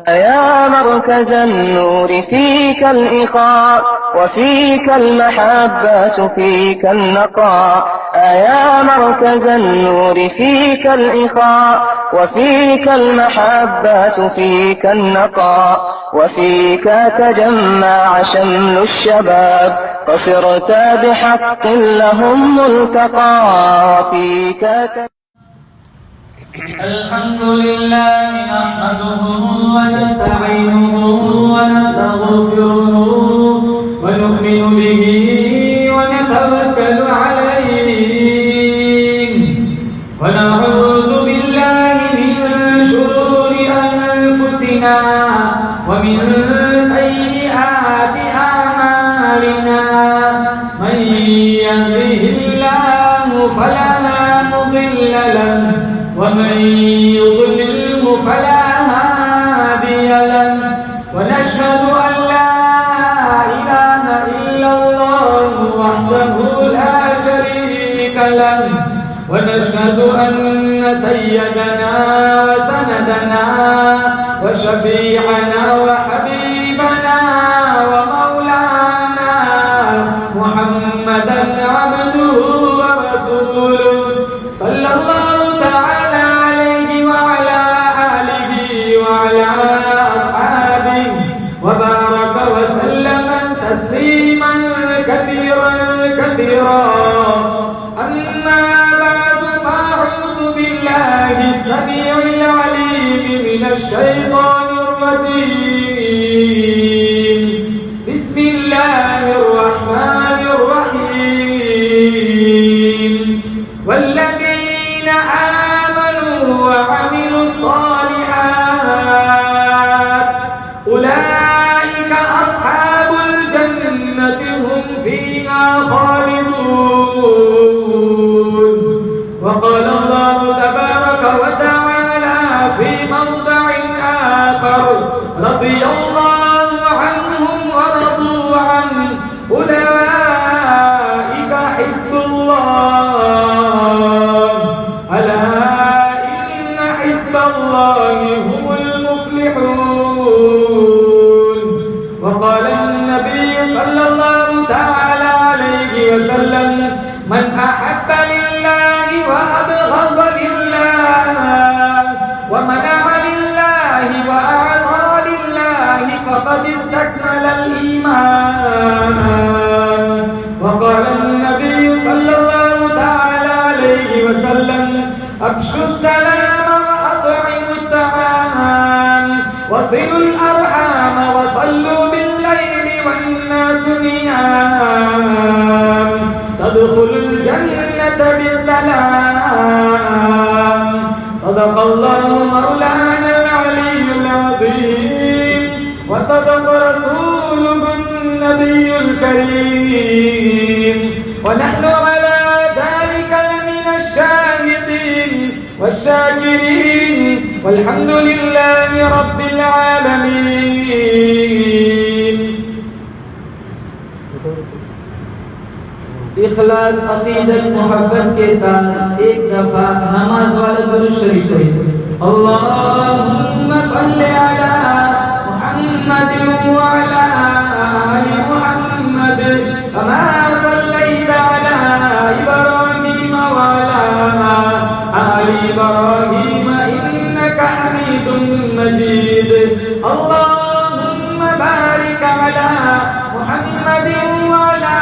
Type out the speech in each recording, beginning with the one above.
يا مركز النور فيك الإخاء وفيك المحبة فيك النقاء يا مركز النور فيك الإخاء وفيك المحبة فيك النقاء وفيك تجمع شمل الشباب فصرت بحق لهم ملتقى وفيك الحمد لله نحمده ونستعينه ونستغفره ونؤمن به ونتوكل عليه ونعوذ بالله من شرور أنفسنا ومن سيئات أعمالنا من يهده الله فلا مضل له ومن يضلله فلا هادي له ونشهد أن لا إله إلا الله وحده لا شريك له ونشهد أن سيدنا وسندنا وشفيعنا وحبيبنا ومولانا محمدا عبده ورسوله صلى الله تعالى عليه وعلى آله وعلى أصحابه وبارك وسلم تسليما كثيرا كثيرا أما بعد فأعوذ بالله السميع العليم من الشيطان الرجيم بسم الله الرحمن الرحيم والذين آمنوا وعملوا الصالحات أولئك أصحاب الجنة هم فيها خالدون وقال الله تبارك وتعالى في موضع آخر رضي الله عنهم ورضوا عنه أولئك حزب الله ألا إن حزب الله هم المفلحون وقال النبي صلى الله تعالى عليه وسلم من أحب لله وأبغض لله ومنع لله وأعطى لله فقد استكمل الإيمان وقال النبي صلى الله تعالى عليه وسلم أفشوا السلام وأطعموا الطعام وصلوا الأرحام وصلوا بالليل والناس نيام تدخلوا الجنة بالسلام صدق الله مولانا العلي العظيم وصدق رسوله النبي الكريم ونحن على ذلك لمن الشاهدين والشاكرين والحمد لله رب العالمين اخلاص عقیدت محبت کے ساتھ ایک دفعہ نماز والا درود شریف پڑھیں اللهم صل على محمد وعلى آل محمد كما صليت على إبراهيم وعلى آل إبراهيم إنك حميد مجيد اللهم بارك على محمد وعلى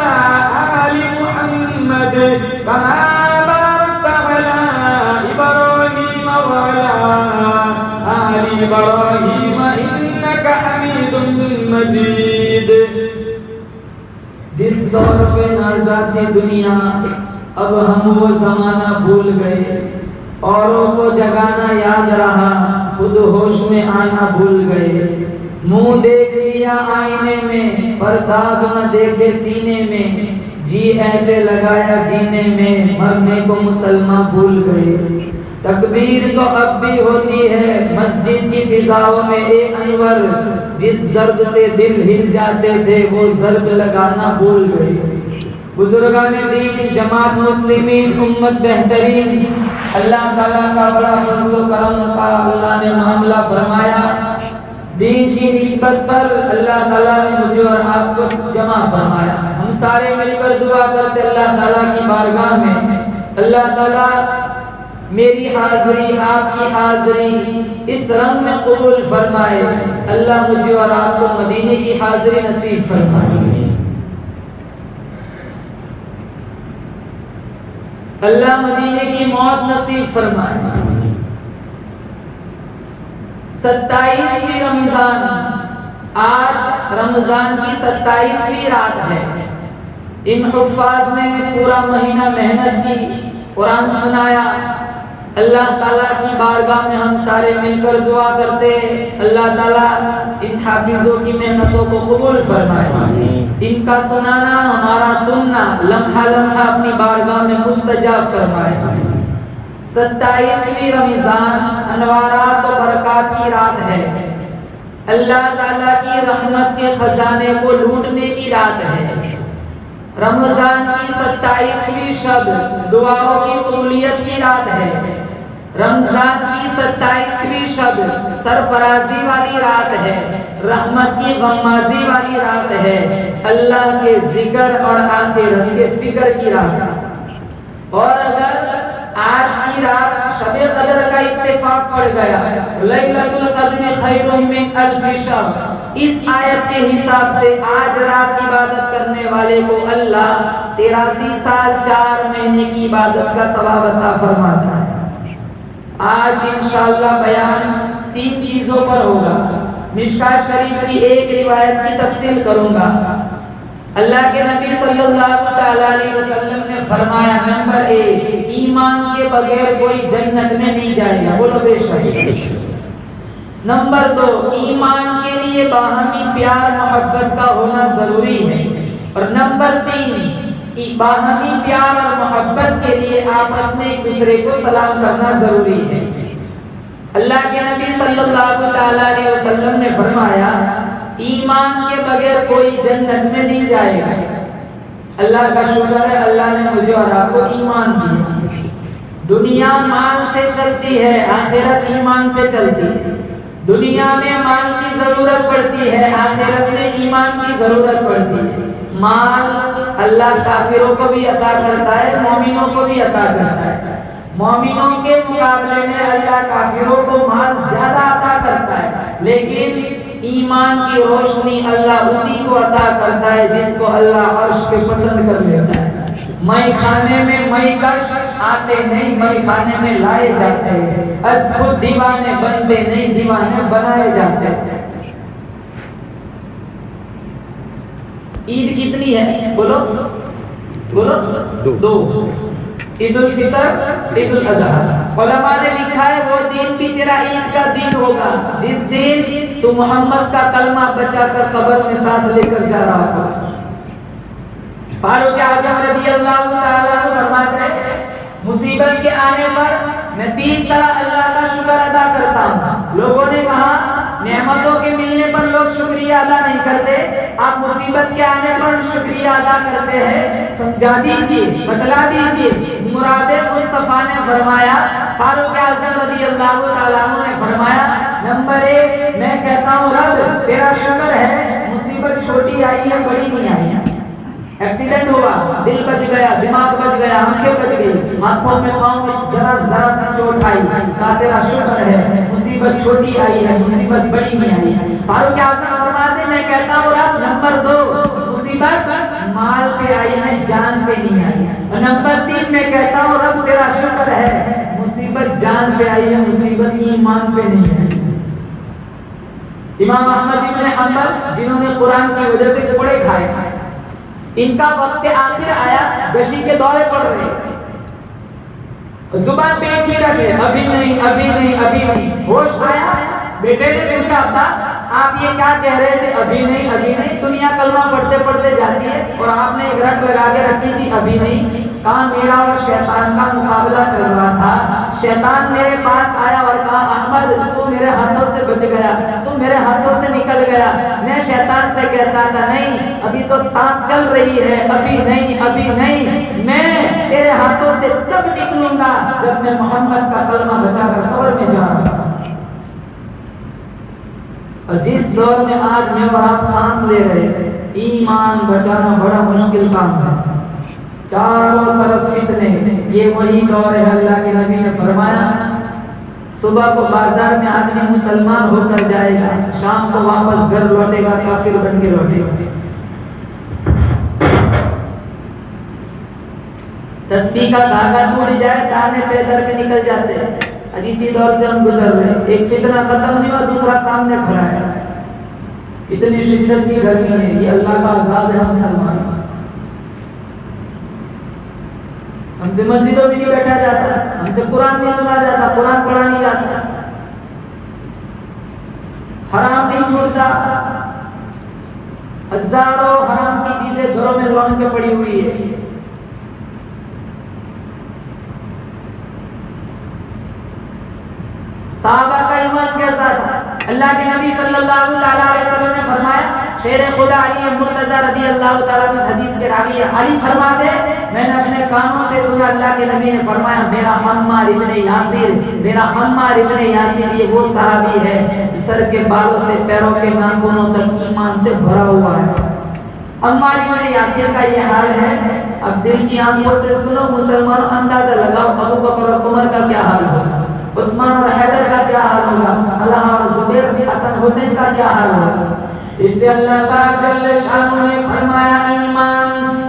آل محمد كما باركت على إبراهيم وعلى آل إبراهيم إنك حميد مجيد جس دور پہ نازا تھی دنیا اب ہم وہ زمانہ بھول گئے اوروں کو جگانا یاد رہا خود ہوش میں آنا بھول گئے منہ دیکھ لیا آئینے میں پر داغ نہ دیکھے سینے میں جی ایسے لگایا جینے میں مرنے کو مسلمان بھول گئے تکبیر تو اب بھی ہوتی ہے مسجد کی فضاؤں میں اے انور جس ضرب سے دل ہل جاتے تھے وہ ضرب لگانا بھول گئے بزرگان دین جماعت مسلمین امت بہترین اللہ تعالیٰ کا بڑا فضل و کرم کا اللہ نے معاملہ فرمایا مصیبت پر اللہ تعالیٰ نے مجھے اور آپ کو جمع فرمایا. ہم سارے مل کر دعا کرتے اللہ تعالیٰ کی بارگاہ میں، اللہ تعالیٰ میری حاضری، آپ کی حاضری اس رنگ میں قبول فرمائے. اللہ مجھے اور آپ کو مدینے کی حاضری نصیب فرمائے. اللہ مدینے کی موت نصیب فرمائے. 27ویں رمضان، آج رمضان کی 27ویں رات ہے. ان حفاظ نے پورا مہینہ محنت کی، قرآن سنایا. اللہ تعالیٰ کی بارگاہ میں ہم سارے مل کر دعا کرتے اللہ تعالیٰ ان حافظوں کی محنتوں کو قبول فرمائے. ان کا سنانا، ہمارا سننا لمحہ لمحہ اپنی بارگاہ میں مستجاب فرمائے. 27ویں رمضان انوارات و برکات کی رات ہے. اللہ تعالیٰ کی رحمت کے خزانے کو لوٹنے کی رات ہے. رمضان کی 27ویں شب دعاؤں کی قبولیت کی رات ہے. رمضان کی 27ویں شب سرفرازی والی رات ہے، رحمت کی غمازی والی رات ہے، اللہ کے ذکر اور آخرت کے فکر کی رات ہے. اور اگر آج کی رات شب قدر کا اتفاق پڑ گیا، لیلۃ القدر خیر من الف شہر، اس آیت کے حساب سے آج رات عبادت کرنے والے کو اللہ 83 سال 4 مہینے کی عبادت کا ثواب عطا فرماتا ہے. آج انشاءاللہ بیان 3 چیزوں پر ہوگا. مشکاۃ شریف کی ایک روایت کی تفصیل کروں گا. اللہ کے نبی صلی اللہ علیہ وسلم نے فرمایا، نمبر 1، ایمان کے بغیر کوئی جنت میں نہیں جائے گا. بولو بے شک. نمبر 2، ایمان کے لیے باہمی پیار محبت کا ہونا ضروری ہے. اور نمبر 3، باہمی پیار اور محبت کے لیے آپس میں ایک دوسرے کو سلام کرنا ضروری ہے. اللہ کے نبی صلی اللہ علیہ وسلم نے فرمایا، ایمان کے بغیر کوئی جنت میں نہیں جائے گا. اللہ کا شکر ہے، اللہ نے مجھے اور آپ کو ایمان دیا. دنیا مال سے چلتی ہے، آخرت ایمان سے چلتی ہے. دنیا میں مال کی ضرورت پڑتی ہے، آخرت میں ایمان کی ضرورت پڑتی ہے. مال اللہ کافروں کو بھی عطا کرتا ہے، مومنوں کو بھی عطا کرتا ہے. مومنوں کے مقابلے میں اللہ کافروں کو مال زیادہ عطا کرتا ہے، لیکن ایمان کی روشنی اللہ اسی کو عطا کرتا ہے جس کو اللہ عرش پہ پسند کر لیتا ہے. مئی کھانے میں مئی کش آتے نہیں، مئی کھانے میں لائے جاتے ہیں. از خود دیوانے بنتے نہیں، دیوانے بنائے جاتے ہیں. عید کتنی ہے؟ بولو بولو. 2. عید الفطر، عید الاضحیٰ. علماء نے لکھا ہے وہ دن بھی تیرا عید کا دن ہوگا جس دن تو محمد کا کلمہ بچا کر قبر میں ساتھ لے کر جا رہا ہوگا. فاروق اعظم رضی اللہ تعالیٰ عنہ فرماتے ہیں، مصیبت کے آنے پر میں 3 طرح اللہ کا شکر ادا کرتا ہوں. لوگوں نے کہا نعمتوں کے ملنے پر لوگ شکریہ ادا نہیں کرتے، آپ مصیبت کے آنے پر شکریہ ادا کرتے ہیں. سمجھا دیجیے، بتلا دیجیے. مراد مصطفیٰ نے فرمایا، فاروق اعظم رضی اللہ تعالیٰ عنہ نے فرمایا، نمبر 1، میں کہتا ہوں رب تیرا شکر ہے مصیبت چھوٹی آئی ہے، بڑی نہیں آئی ہے. ایکسیڈنٹ ہوا، دل بچ گیا، دماغ بچ گیا، آنکھیں بچ گئی، ہاتھوں میں پاؤں میں ذرا سی چوٹ آئی، کہا تیرا شکر ہے مصیبت چھوٹی آئی ہے، مصیبت بڑی نہیں آئی. فاروق اعظم فرماتے میں کہتا ہوں رب نمبر 2، مصیبت مال پہ آئی ہے، جان پہ نہیں آئی. اور نمبر 3 میں کہتا ہوں رب تیرا شکر ہے مصیبت جان پہ آئی ہے، مصیبت ایمان پہ نہیں آئی. امام احمد ابن حنبل جنہوں نے قرآن کی وجہ سے کوڑے کھائے، ان کا وقت آخر آیا، گشی کے دورے پڑ رہے، زبان پہ ایک ہی رکھے، ابھی نہیں ابھی نہیں ابھی نہیں. ہوش آیا، بیٹے نے پوچھا تھا آپ یہ کیا کہہ رہے تھے؟ ابھی نہیں ابھی نہیں. دنیا کلمہ پڑھتے پڑھتے جاتی ہے اور آپ نے ایک رٹ لگا کے رکھی تھی ابھی نہیں. کہا میرا اور شیطان کا مقابلہ چل رہا تھا، شیطان میرے پاس آیا اور کہا احمد تو میرے ہاتھوں سے بچ گیا، تو میرے ہاتھوں سے نکل گیا. میں شیطان سے کہتا تھا نہیں ابھی تو سانس چل رہی ہے، ابھی نہیں ابھی نہیں. میں تیرے ہاتھوں سے تب نکلوں گا جب میں محمد کا کلمہ بچا کر قبر میں جا رہا ہوں. اور جس دور میں آج میں اور آپ سانس لے رہے ہیں، ایمان بچانا بڑا مشکل کام ہے، چاروں طرف فتنے، یہ وہی دور ہے اللہ کے نبی نے فرمایا صبح کو بازار میں آدمی مسلمان ہو کر جائے گا، شام کو واپس گھر لوٹے گا کافر بن کے لوٹے گا۔ تسبیح کا دھاگا ٹوٹ جائے، دانے پیدر میں نکل جاتے ہیں۔ آج اسی دور سے ہم گزر رہے ہیں، ایک فتنہ ختم نہیں ہوا دوسرا سامنے کھڑا ہے۔ اتنی شدت کی گرمی ہے، یہ اللہ کا عذاب ہے مسلمان۔ ہم سے مسجدوں میں نہیں بیٹھا جاتا، ہم سے قرآن نہیں سنا جاتا، قرآن پڑھا نہیں جاتا، حرام نہیں چھوڑتا، ہزاروں حرام کی چیزیں گھروں میں لون کے پڑی ہوئی ہے۔ صحابہ کا ایمان کیسا تھا؟ اللہ کے نبی صلی اللہ علیہ وسلم نے فرمایا، شیر خدا علی مرتضی رضی اللہ تعالیٰ عنہ حدیث کے راوی علی فرماتے، میں نے اپنے کانوں سے سنا اللہ کے نبی نے فرمایا، میرا عمار ابن یاسر، میرا عمار ابن یاسر یہ وہ صحابی ہے جو سر کے بالوں سے پیروں کے ناخنوں تک ایمان سے بھرا ہوا ہے۔ عمار ابن یاسر کا یہ حال ہے۔ اب دل کی آنکھوں سے سنو مسلمانوں، اندازہ لگاؤ ابو بکر اور عمر کا کیا حال ہوگا، عثمان اور حیدر کا کیا حال ہوگا، طلحہ اور زبیر، حسن حسین کا کیا حال ہوگا۔ اس لیے اللہ پاک جل شانہ نے فرمایا،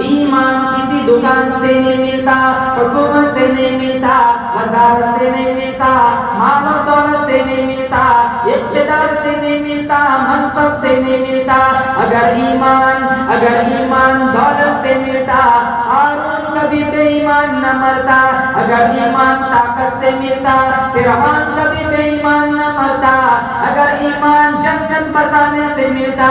ایمان کسی دکان سے نہیں ملتا، حکومت سے نہیں ملتا، وزارت سے نہیں ملتا، مال و دولت سے نہیں ملتا، اقتدار سے نہیں ملتا، منصب سے نہیں ملتا۔ اگر ایمان دولت سے ملتا، قارون کبھی بے ایمان نہ مرتا۔ اگر ایمان طاقت سے ملتا، فرعون کبھی بے ایمان نہ مرتا۔ اگر ایمان جنت بسانے سے ملتا،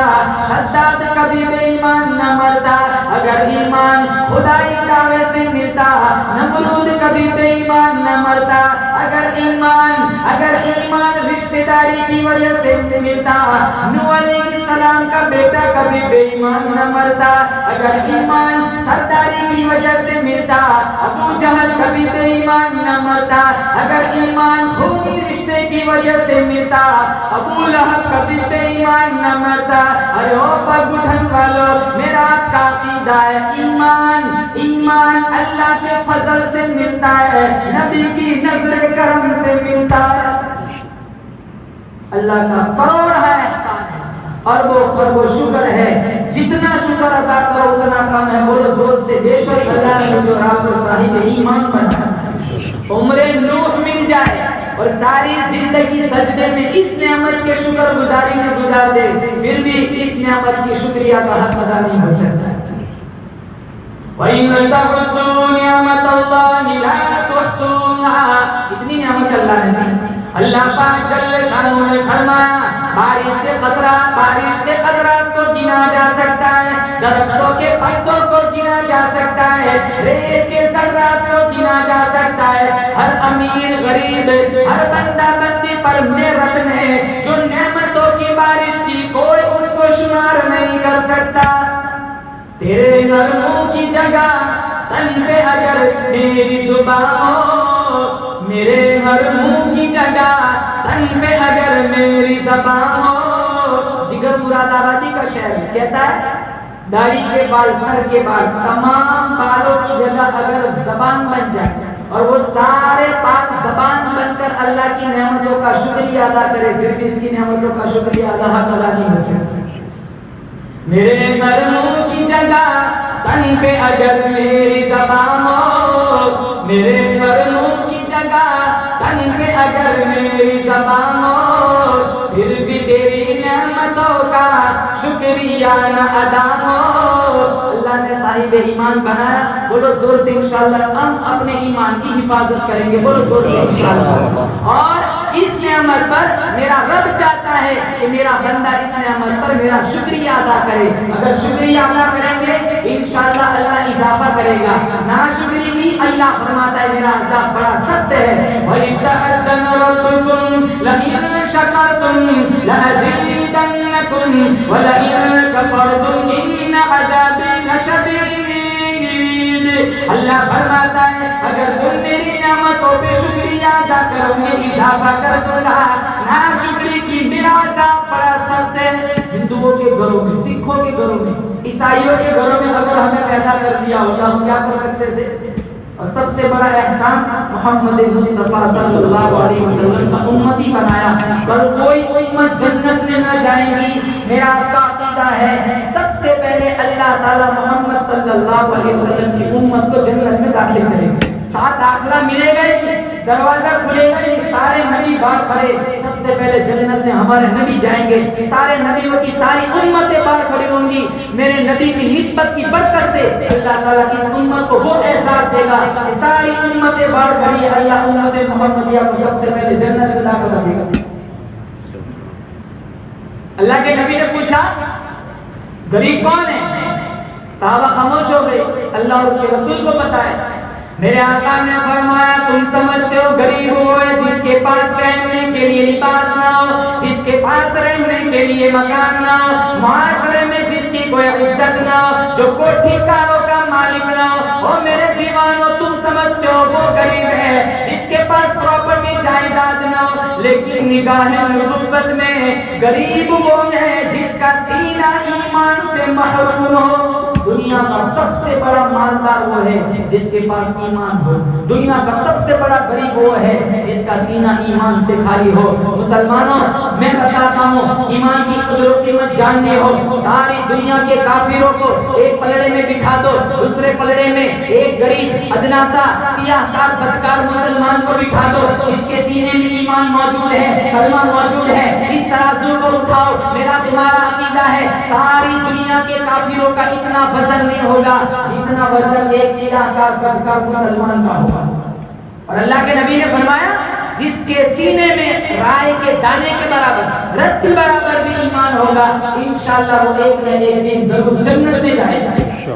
شداد کبھی بے ایمان نہ مرتا۔ اگر ایمان خدائی دعوے سے ملتا، نمرود کبھی بے ایمان نہ مرتا۔ اگر ایمان رشتہ داری کی وجہ سے ملتا، نوح علیہ السلام کا بیٹا کبھی بے ایمان نہ مرتا۔ اگر ایمان سرداری کی وجہ سے ملتا، ابو جہل کبھی بے ایمان نہ مرتا۔ اگر ایمان خونی رشتے کی وجہ سے ملتا، ابو لہب کبھی بے ایمان نہ مرتا۔ ارے او پگٹھن والو، میرا آپ کا عقیدہ ہے، ایمان اللہ کے فضل سے ملتا ہے، نبی کی نظر کرم سے ملتا ہے۔ اللہ کا کروڑ ہے احسان ہے، ارب و خرب و شکر ہے، جتنا شکر ادا کرو اتنا کم ہے۔ بولو زور سے، بے شک اللہ نے جو آپ کو صاحب ایمان بنایا۔ عمر نوح مل جائے اور ساری زندگی سجدے میں اس نعمت کے شکر گزاری میں گزار دے، پھر بھی اس نعمت کی شکریہ کا حق ادا نہیں ہو سکتا۔ وَإِن تَعُدُّوا نِعْمَتَ اللَّهِ لَا تُحْصُوهَا، کتنی نعمت اللہ نے دی۔ اللہ پاک جل شانہ نے فرمایا، بارش کے قطرات کو گنا جا سکتا ہے، درختوں کے پتوں کو گنا جا سکتا ہے، ریت کے ذرات کو گنا جا سکتا ہے۔ ہر امیر غریب، ہر بندہ بندی پر میرے رب نے جو نعمتوں کی بارش کی، کوئی اس کو شمار نہیں کر سکتا۔ تیرے ہر منہ کی جگہ تن پہ اگر میری زبان ہو، میرے ہر منہ کی جگہ تن پہ اگر میری زبان ہو۔ جگر مراد آبادی کا شعر کہتا ہے، داڑھی کے بال، سر کے بال، تمام بالوں کی جگہ اگر زبان بن جائے اور وہ سارے بال زبان بن کر اللہ کی نعمتوں کا شکریہ ادا کرے، پھر بھی اس کی نعمتوں کا شکریہ ادا نہیں ہو سکتا۔ میرے منہ کی جگہ تن پہ اگر میری زبان ہو، میرے منہ کی جگہ تن پہ اگر میری زبان ہو، پھر بھی تیری نعمتوں کا شکریہ نہ ادا ہو۔ اللہ نے صاحب ایمان بنایا، بولو زور سے انشاءاللہ ہم اپنے ایمان کی حفاظت کریں گے، بولو زور سے انشاءاللہ۔ اور اس نعمت پر میرا رب چاہتا ہے کہ میرا بندہ اس نعمت پر میرا شکریہ ادا کرے۔ اگر شکریہ ادا کریں گے انشاءاللہ اللہ اضافہ کرے گا، ناشکری کی اللہ فرماتا ہے میرا عذاب بڑا سخت ہے۔ وَإِذْ رَبُّكُمْ لَئِن شَكَرْتُمْ لَأَزِيدَنَّكُمْ وَلَئِن كَفَرْتُمْ إِنَّ عَذَابِي لَشَدِيدٌ۔ اللہ فرماتا ہے اگر تم میری نعمتوں پہ شکریہ ادا کرو گے اضافہ کر دوں گا، ناشکری کی میرا عذاب بڑا سکتے ہیں ہندوؤں کے گھروں میں، سکھوں کے گھروں میں، عیسائیوں کے گھروں میں اگر ہمیں پیدا کر دیا ہوتا ہم کیا کر سکتے تھے؟ اور سب سے بڑا احسان محمد مصطفیٰ صلی اللہ علیہ وسلم کا امتی بنایا، پر کوئی امت جنت میں نہ جائے گی۔ میرا عقیدہ ہے سب سے پہلے اللہ تعالی محمد صلی اللہ علیہ وسلم کی امت کو جنت میں داخل کرے گا۔ ساتھ داخلہ ملے گا، دروازہ کھلے گا، سارے نبی باہر کھڑے، سب سے پہلے جنت میں ہمارے نبی جائیں گے، سارے نبیوں کی ساری امتیں باہر کھڑی ہوں گی۔ میرے نبی کی نسبت کی برکت سے اللہ تعالیٰ اس امت کو وہ احساس دے گا کہ ساری امتیں باہر کھڑی، اللہ امت محمدیہ کو سب سے پہلے جنت میں داخل دے گا۔ اللہ کے نبی نے پوچھا غریب کون ہے؟ صحابہ خاموش ہو گئے، اللہ اور اس کے رسول کو پتا ہے۔ میرے آقا نے فرمایا تم سمجھتے ہو غریب وہ ہے جس کے پاس پہننے کے لیے لباس نہ ہو، جس کے پاس رہنے کے لیے مکان نہ ہو، معاشرے میں جس کی کوئی عزت نہ ہو، جو کوٹھی کاروں کا مالک نہ ہو۔ اور میرے دیوانوں تم سمجھتے ہو وہ غریب ہے جس کے پاس پراپرٹی جائیداد نہ ہو، لیکن نگاہ نبوت میں غریب وہ ہے جس کا سینہ ایمان سے محروم ہو۔ دنیا کا سب سے بڑا مالدار وہ ہے جس کے پاس ایمان ہو، دنیا کا سب سے بڑا غریب وہ ہے جس کا سینہ ایمان سے خالی ہو۔ مسلمانوں میں بتاتا ہوں ایمان کی قدر و قیمت جاننی ہو، ساری دنیا کے کافروں کو ایک پلڑے میں بٹھا دو، دوسرے پلڑے میں ایک غریب ادنا سا سیاہ کار بدکار مسلمان کو بٹھا دو جس کے سینے میں ایمان موجود ہے، کلمہ موجود ہے، اس ترازو کو اٹھاؤ، میرا تمہارا عقیدہ ہے ساری دنیا کے کافروں کا اتنا وزن نہیں ہوگا جتنا وزن ایک سیاہ کار بدکار مسلمان کا ہوگا۔ اور اللہ کے نبی نے فرمایا جس کے سینے میں رائے کے دانے کے برابر، رتی برابر بھی ایمان ہوگا، انشاءاللہ وہ ایک نہ ایک دن ضرور جنت میں جائے گا۔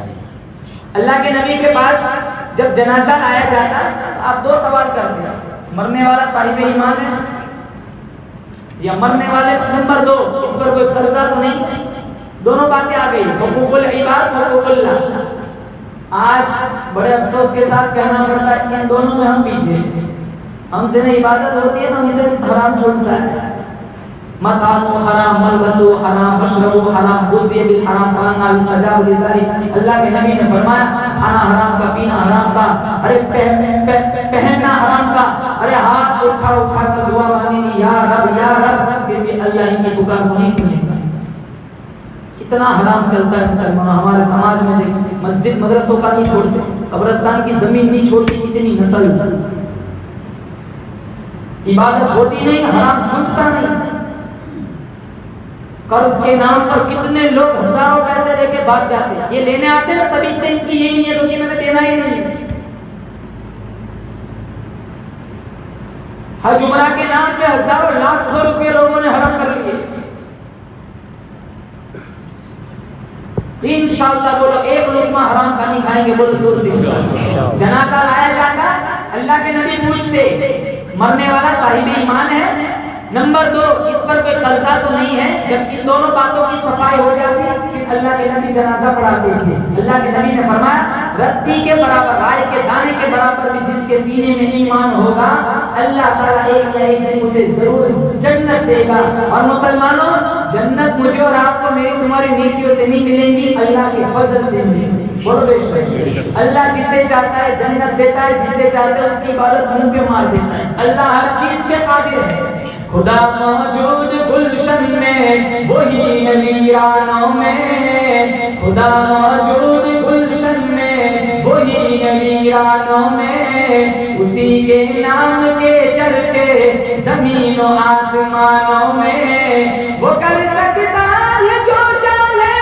اللہ کے نبی کے پاس جب جنازہ لایا جاتا تو آپ دو سوال کرتے ہیں، مرنے والا صاحب ایمان ہے یا مرنے والے نمبر دو اس پر کوئی قرضہ تو نہیں؟ دونوں باتیں آ گئی، حقوق العباد، حقوق اللہ۔ آج بڑے افسوس کے ساتھ کہنا پڑتا ہے کہ ان دونوں میں ہم پیچھے ہیں، ہم سے نہ عبادت ہوتی ہے نہ ہم سے حرام چھوٹتا ہے۔ مطعمو حرام، ملبسو حرام، مشربو حرام، غذی بالحرام فانا یستجاب لذلک۔ اللہ کے نبی نے فرمایا کھانا حرام کا، پینا حرام کا، ارے پہننا حرام کا، ارے ہاتھ اٹھا اٹھا کر دعا مانگی یا رب یا رب، پھر بھی اللہ ان کی پکار کو نہیں سنے گا۔ کتنا حرام چلتا ہے مسلمان ہمارے سماج میں، دیکھ مسجد مدرسوں کا نہیں چھوڑتے، قبرستان کی زمین نہیں چھوڑتی، کتنی نسل عبادت ہوتی نہیں، حرام چھوٹتا نہیں۔ قرض کے نام پر کتنے لوگ ہزاروں پیسے لے کے بھاگ جاتے ہیں، یہ لینے آتے ہیں نا تبھی سے ان کی یہی نیت ہوتی ہے میں نے دینا ہی نہیں۔ حج عمرہ کے نام پہ ہزاروں لاکھوں روپے لوگوں نے حرام کر لیے۔ انشاءاللہ بولو ایک لقمہ حرام کا نہیں کھائیں گے، بولو زور سے۔ جنازہ لایا جاتا، اللہ کے نبی پوچھتے مرنے والا صاحب ایمان ہے؟ نمبر دو اس پر کوئی قرضہ تو نہیں ہے؟ جب ان دونوں باتوں کی صفائی ہو جاتی پھر اللہ کے نبی جنازہ پڑھاتے تھے۔ اللہ کے نبی نے فرمایا رتی کے برابر، رائے کے دانے کے برابر بھی جس کے سینے میں ایمان ہوگا اللہ تعالیٰ ایک نہ ایک دن اسے ضرور جنت دے گا۔ اور مسلمانوں جنت مجھے اور آپ کو میری تمہاری نیکیوں سے نہیں ملیں گی، اللہ کے فضل سے ملیں گی۔ اللہ جسے چاہتا ہے جنت دیتا ہے، جسے چاہتا ہے اس کی عبادت منہ پہ مار دیتا ہے۔ اللہ ہر چیز پہ قادر ہے۔ خدا موجود گلشن میں وہی ہے ویرانوں میں، خدا موجود گلشن میں وہی ہے ویرانوں میں، اسی کے نام کے چرچے زمین و آسمانوں میں، وہ کر سکتا ہے جو چاہے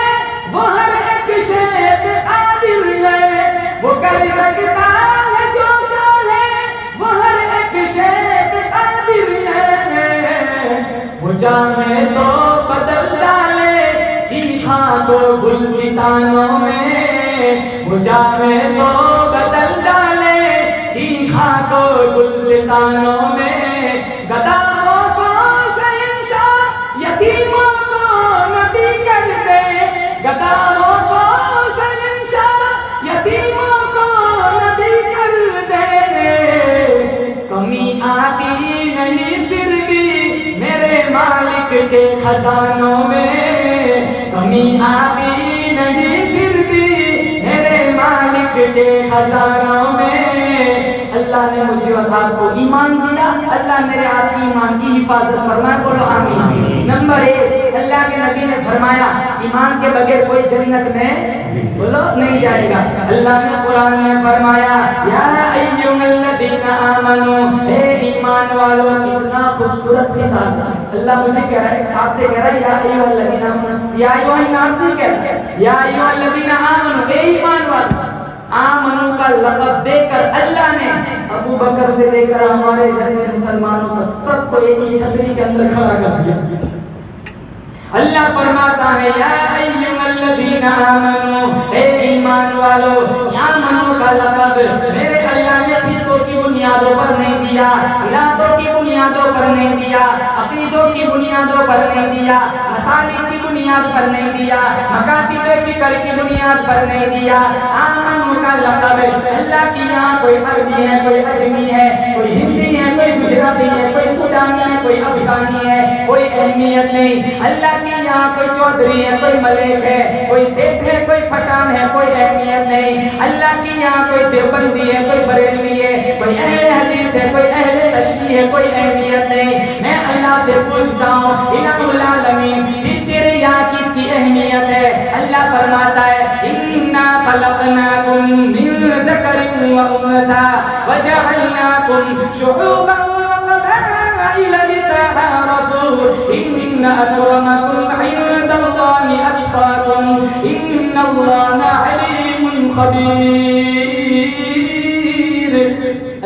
وہ ہر ایک شے پہ قادر ہے، وہ کر سکتا ہے جو چاہے وہ ہر ایک شے پہ قادر ہے، وہ چاہے تو بدل ڈالے چیخاں کو گلستانوں میں، وہ چاہے تو بدل ڈالے چیخاں کو گلستانوں میں، گداؤں کو شہنشاہ یتیموں کو نبی کر دے، گداؤں کو شہنشاہ یتیموں کو نبی کر دے، کمی آتی نہیں پھر بھی میرے مالک کے خزانوں میں۔ خزانوں میں اللہ نے مجھے اور آپ کو ایمان دیا، اللہ میرے آپ کی ایمان کی حفاظت فرمائے، بولو آمین۔ نمبر 1 اللہ کے نبی نے فرمایا ایمان کے بغیر کوئی جنت میں بولو نہیں جائے گا۔ اللہ نے قرآن میں فرمایا یا ایھا الذین آمنو، اے ایمان والو، کتنا خوبصورت خطاب۔ اللہ مجھے کہہ رہا ہے، آپ سے کہہ رہا ہے یا ایھا الذین آمنو، یا ایھا الناس نہیں کہہ رہا، یا ایھا الذین آمنو، اے ایمان والو۔ آمنو کا لقب دے کر اللہ نے ابو بکر سے لے کر ہمارے جیسے مسلمانوں تک سب کو ایک ہی چھتری کے اندر کھڑا کر دیا۔ اللہ فرماتا ہے یا ایھا الذین آمنو، اے ایمان والو، آمنو کا لقب میرے اللہ نے خطوں کی بنیادوں پر نہیں دیا، ارادوں کی بنیادوں پر نہیں دیا، عقیدوں کی بنیادوں پر نہیں دیا، مسالک کی بنیاد پر نہیں دیا، مکاتب فکر کی بنیاد پر نہیں دیا۔ آمنو کا لقب اللہ کی یہاں کوئی عربی ہے، کوئی اجمی ہے، کوئی ہندی ہے، کوئی گجراتی ہے، کوئی سودانی ہے، کوئی افغانی ہے، کوئی اہمیت نہیں۔ اللہ کہ یہاں کوئی چودھری ہے، کوئی ملک ہے، کوئی سیٹھ ہے، کوئی پٹھان ہے، کوئی اہمیت نہیں۔ اللہ کی یہاں کوئی دیوبندی ہے، کوئی بریلوی ہے، کوئی اہل حدیث ہے، کوئی اہل تشریح ہے، کوئی اہمیت نہیں۔ میں اللہ سے پوچھتا ہوں الہ العالمین پھر تیرے یہاں کس کی اہمیت ہے؟ اللہ فرماتا ہے انا خلقناکم من ذکر و انثى وجعلناکم شعوبا وقبائل لتعارفوا ان اکرمکم عند اللہ اتقاکم ان اللہ علیم خبیر۔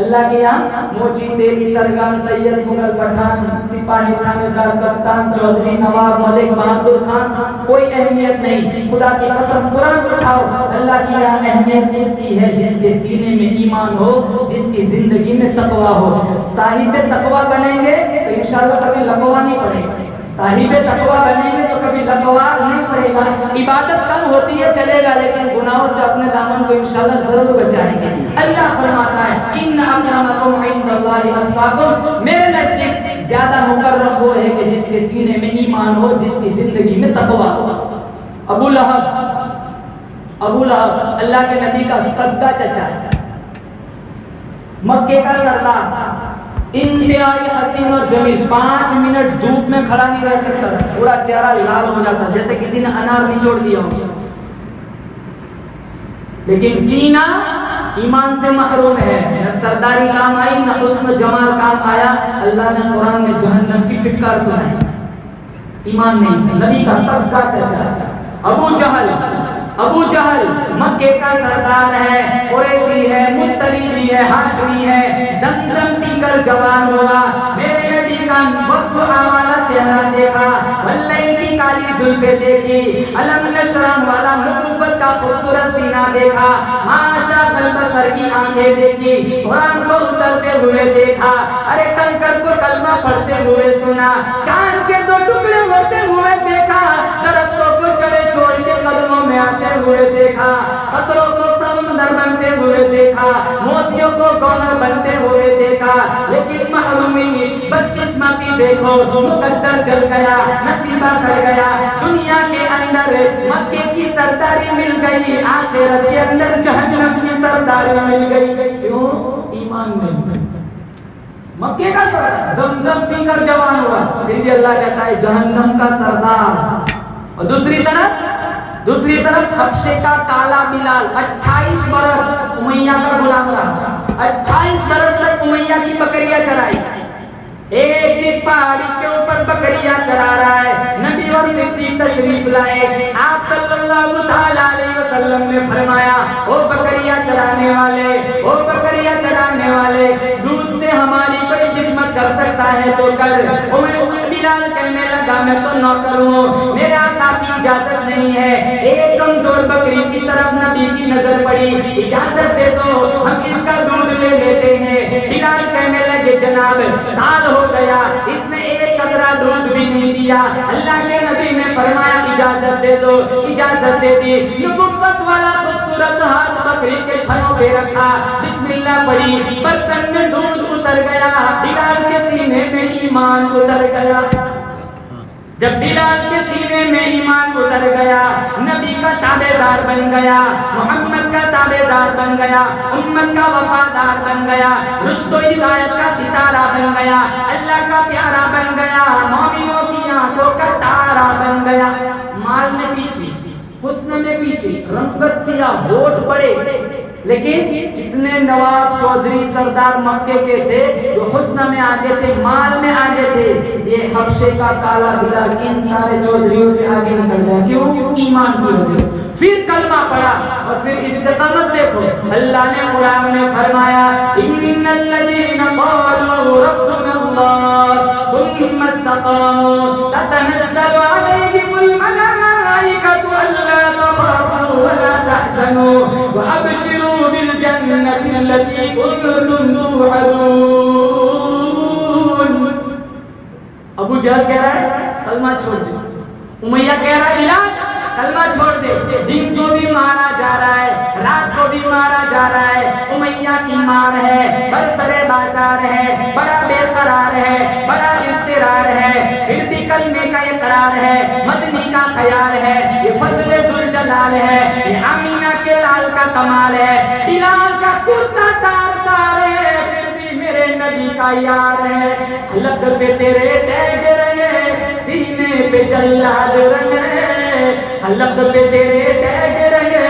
اللہ کے یہاں موچی، تیلی، ترگان، سید، مغل، پٹھان، سپاہی، تھانے دار، کپتان، چودھری، نواب، ملک، بہادر خان کوئی اہمیت نہیں۔ خدا کی قسم قرآن اٹھاؤ، اللہ کی یہاں اہمیت اس کی ہے جس کے سینے میں ایمان ہو، جس کی زندگی میں تقویٰ ہو۔ صاحب تقویٰ بنیں گے تو انشاءاللہ کبھی لقوہ نہیں پڑے گا، صاحب تقویٰ بنیں گے تو کبھی لقوہ نہیں پڑے گا۔ عبادت کم ہوتی ہے چلے گا، لیکن گناہوں سے اپنے دامن کو انشاءاللہ ضرور بچائیں گے۔ اللہ فرماتا ہے ان اکرمکم عند اللہ اتقاکم، میرے نزدیک زیادہ مکرم وہ ہے کہ جس کے سینے میں ایمان ہو، جس کی زندگی میں تقویٰ ہو۔ ابو لہب اللہ کے نبی کا سگا چچا ہے، مکے کا سردار، انتہائی حسین اور جمیل، 5 منٹ دھوپ میں کھڑا نہیں رہ سکتا، پورا چہرہ لال ہو جاتا جیسے کسی نے انار نچوڑ دیا ہو، لیکن سینہ ایمان سے محروم ہے۔ نہ سرداری کام آئی، نہ حسن و جمال کام آیا۔ اللہ نے قرآن میں جہنم کی فٹکار سنائی، ایمان نہیں تھا۔ نبی کا سگا چچا ابو جہل مکے کا سردار ہے، قریشی ہے، مطلبی ہے، ہاشمی ہے، زمزم پی کر جوان ہوا۔ میرے نبی کا بدخواہ والا چہرہ دیکھا، واللیل کی کالی زلفیں دیکھی، علم نشران والا نبوت کا خوبصورت سینہ دیکھا، ماسا البصر کی آنکھیں دیکھی، قرآن کو اترتے ہوئے دیکھا، ارے کنکر کو کلمہ پڑھتے ہوئے سنا، چاند کے 2 ٹکڑے ہوتے ہوئے دیکھا، درختوں کو جڑیں چھوڑ کے قدموں میں آتے ہوئے دیکھا، قطروں کو سمندر بنتے ہوئے دیکھا، موتیوں کو گوہر بنتے ہوئے دیکھا، لیکن محرومی بدقسمتی دیکھو، مقدر جل گیا، نصیبہ سڑ گیا۔ دنیا کے اندر مکے کی سرداری مل گئی، آخرت کے اندر جہنم کی سرداری مل گئی۔ کیوں؟ ایمان نہیں۔ مکے کا سردار زمزم پی کر جوان ہوا، پھر بھی اللہ کہتا ہے جہنم کا سردار۔ اور دوسری طرف حبشے کا کالا بلال 28 برس امیہ کا غلام رہا، 28 برس تک امیہ کی بکریاں چرائی۔ ایک دن پہاڑی کے اوپر بکریاں چرا رہا ہے، نبی اور صدیق تشریف لائے، آپ صلی اللہ تعالی علیہ وسلم نے فرمایا او بکریاں چرانے والے، دودھ سے ہماری کوئی خدمت کر سکتا ہے تو کر۔ بلال کہنے لگا میں تو نوکر ہوں، میرے آقا کی اجازت نہیں ہے۔ ایک کمزور بکری کی طرف نبی کی نظر پڑی، اجازت دے دو ہم اس کا دودھ لے لیتے ہیں۔ بلال کہنے لگے جناب سال ہو گیا، اس نے ایک قطرہ دودھ بھی نہیں دیا۔ اللہ کے نبی نے فرمایا اجازت دے دو، اجازت دے دی۔ نبوت والا خوبصورت ہاتھ بکری کے تھنوں پہ رکھا، بسم اللہ پڑھی، برتن میں دودھ اتر گیا، بلال کے سینے میں ایمان اتر گیا۔ جب بلال کے سینے میں ایمان اتر گیا، نبی کا تابعدار بن گیا، محمد کا تابعدار بن گیا، امت کا وفادار بن گیا، رشد و ہدایت کا ستارہ بن گیا، اللہ کا پیارا بن گیا، مومنوں کی آنکھوں کا تارا بن گیا۔ مال میں پیچھے، حسن میں پیچھے، رنگت سیاہ، ووٹ بڑے، لیکن جتنے نواب چودھری سردار مکے کے تھے جو حسن میں آگے تھے، مال میں آگے تھے، یہ حبشے کا کالا بلال ان سارے چودھریوں سے آگے نکل گیا۔ کیوں؟ ایمان کی وجہ۔ پھر کلمہ پڑھا اور پھر استقامت دیکھو، اللہ نے قرآن میں فرمایا ان الذین قالوا ربنا اللہ ثم استقاموا تتنزل علیہم الملائکۃ الا تخافوا ولا تحزنوا وابشروا بالجنۃ التي كنتم توعدون۔ ابو جہل کہہ رہا ہے کلمہ چھوڑ دے، امیہ کہہ رہا ہے بلال کلمہ چھوڑ دے، دن کو بھی مارا جا رہا ہے، رات کو بھی مارا جا رہا ہے، امیہ کی مار ہے، برسرے بازار ہے، بڑا بے قرار ہے، بڑا اضطرار ہے، پھر بھی کلمے کا اقرار ہے، مدنی کا خیال ہے، یہ فضل ذوالجلال ہے، یہ آمینہ کے لال کا کمال ہے، بلال کا کرتا تار تار ہے، پھر بھی میرے نبی کا یار ہے، حلق پہ تیرے ٹیگ رنگے، سینے پہ جلاد رنگے، حلق پہ تیرے ٹیگ رنگے،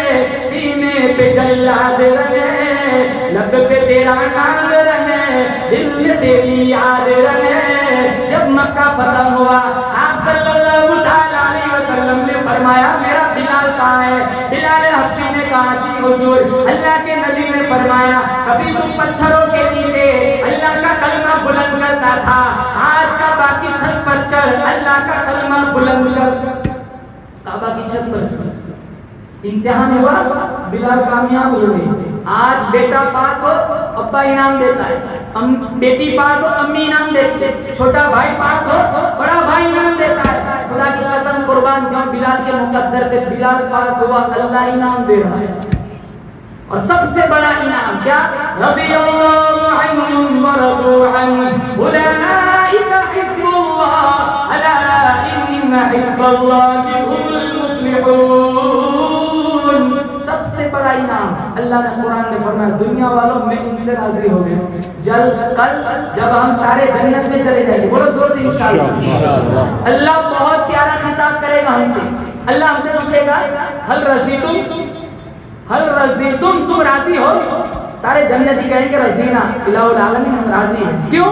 سینے پہ جلاد رنگے، لب پہ تیرا نام رنگے، دل میں تیری یاد رنگے۔ جب مکہ فتح ہوا آپ صلی اللہ علیہ وسلم نے فرمایا میرا بلال کہاں ہے؟ بلال حبشی نے کہا جی حضور، اللہ کے نبی نے فرمایا کبھی تم پتھروں کے نیچے اللہ کا کلمہ بلند کرتا تھا، آج کا باقی چھت پر چڑھ اللہ کا کلمہ بلند کر، کعبہ کی چھت پر چڑھ۔ امتحان ہوا، بلال کامیاب ہو گئے۔ آج بیٹا پاس ہو ابا انعام دیتا ہے، بیٹی پاس ہو امی انعام دیتی ہے، چھوٹا بھائی پاس ہو بڑا بھائی انعام دیتا ہے۔ خدا کی قسم قربان جاؤں بلال کے مقدر پہ، بلال پاس ہوا اللہ انعام دے رہا ہے، اور سب سے بڑا انعام کیا؟ رضی اللہ عنہم ورضوا عنہ اولئک حزب اللہ الا ان حزب اللہ هم المفلحون۔ سب سے بڑا انعام اللہ نے قرآن میں فرمایا دنیا والوں میں ان سے راضی ہو گئے، کل جب ہم سارے جنت میں چلے جائیں گے، بولو زور سے انشاءاللہ، اللہ بہت پیارا خطاب کرے گا ہم سے، اللہ ہم سے پوچھے گا هل رضیتم، هل رضیتم، تم راضی ہو؟ سارے جنتی کہیں گے رضینا الہ العالمین، ہم راضی ہیں۔ کیوں؟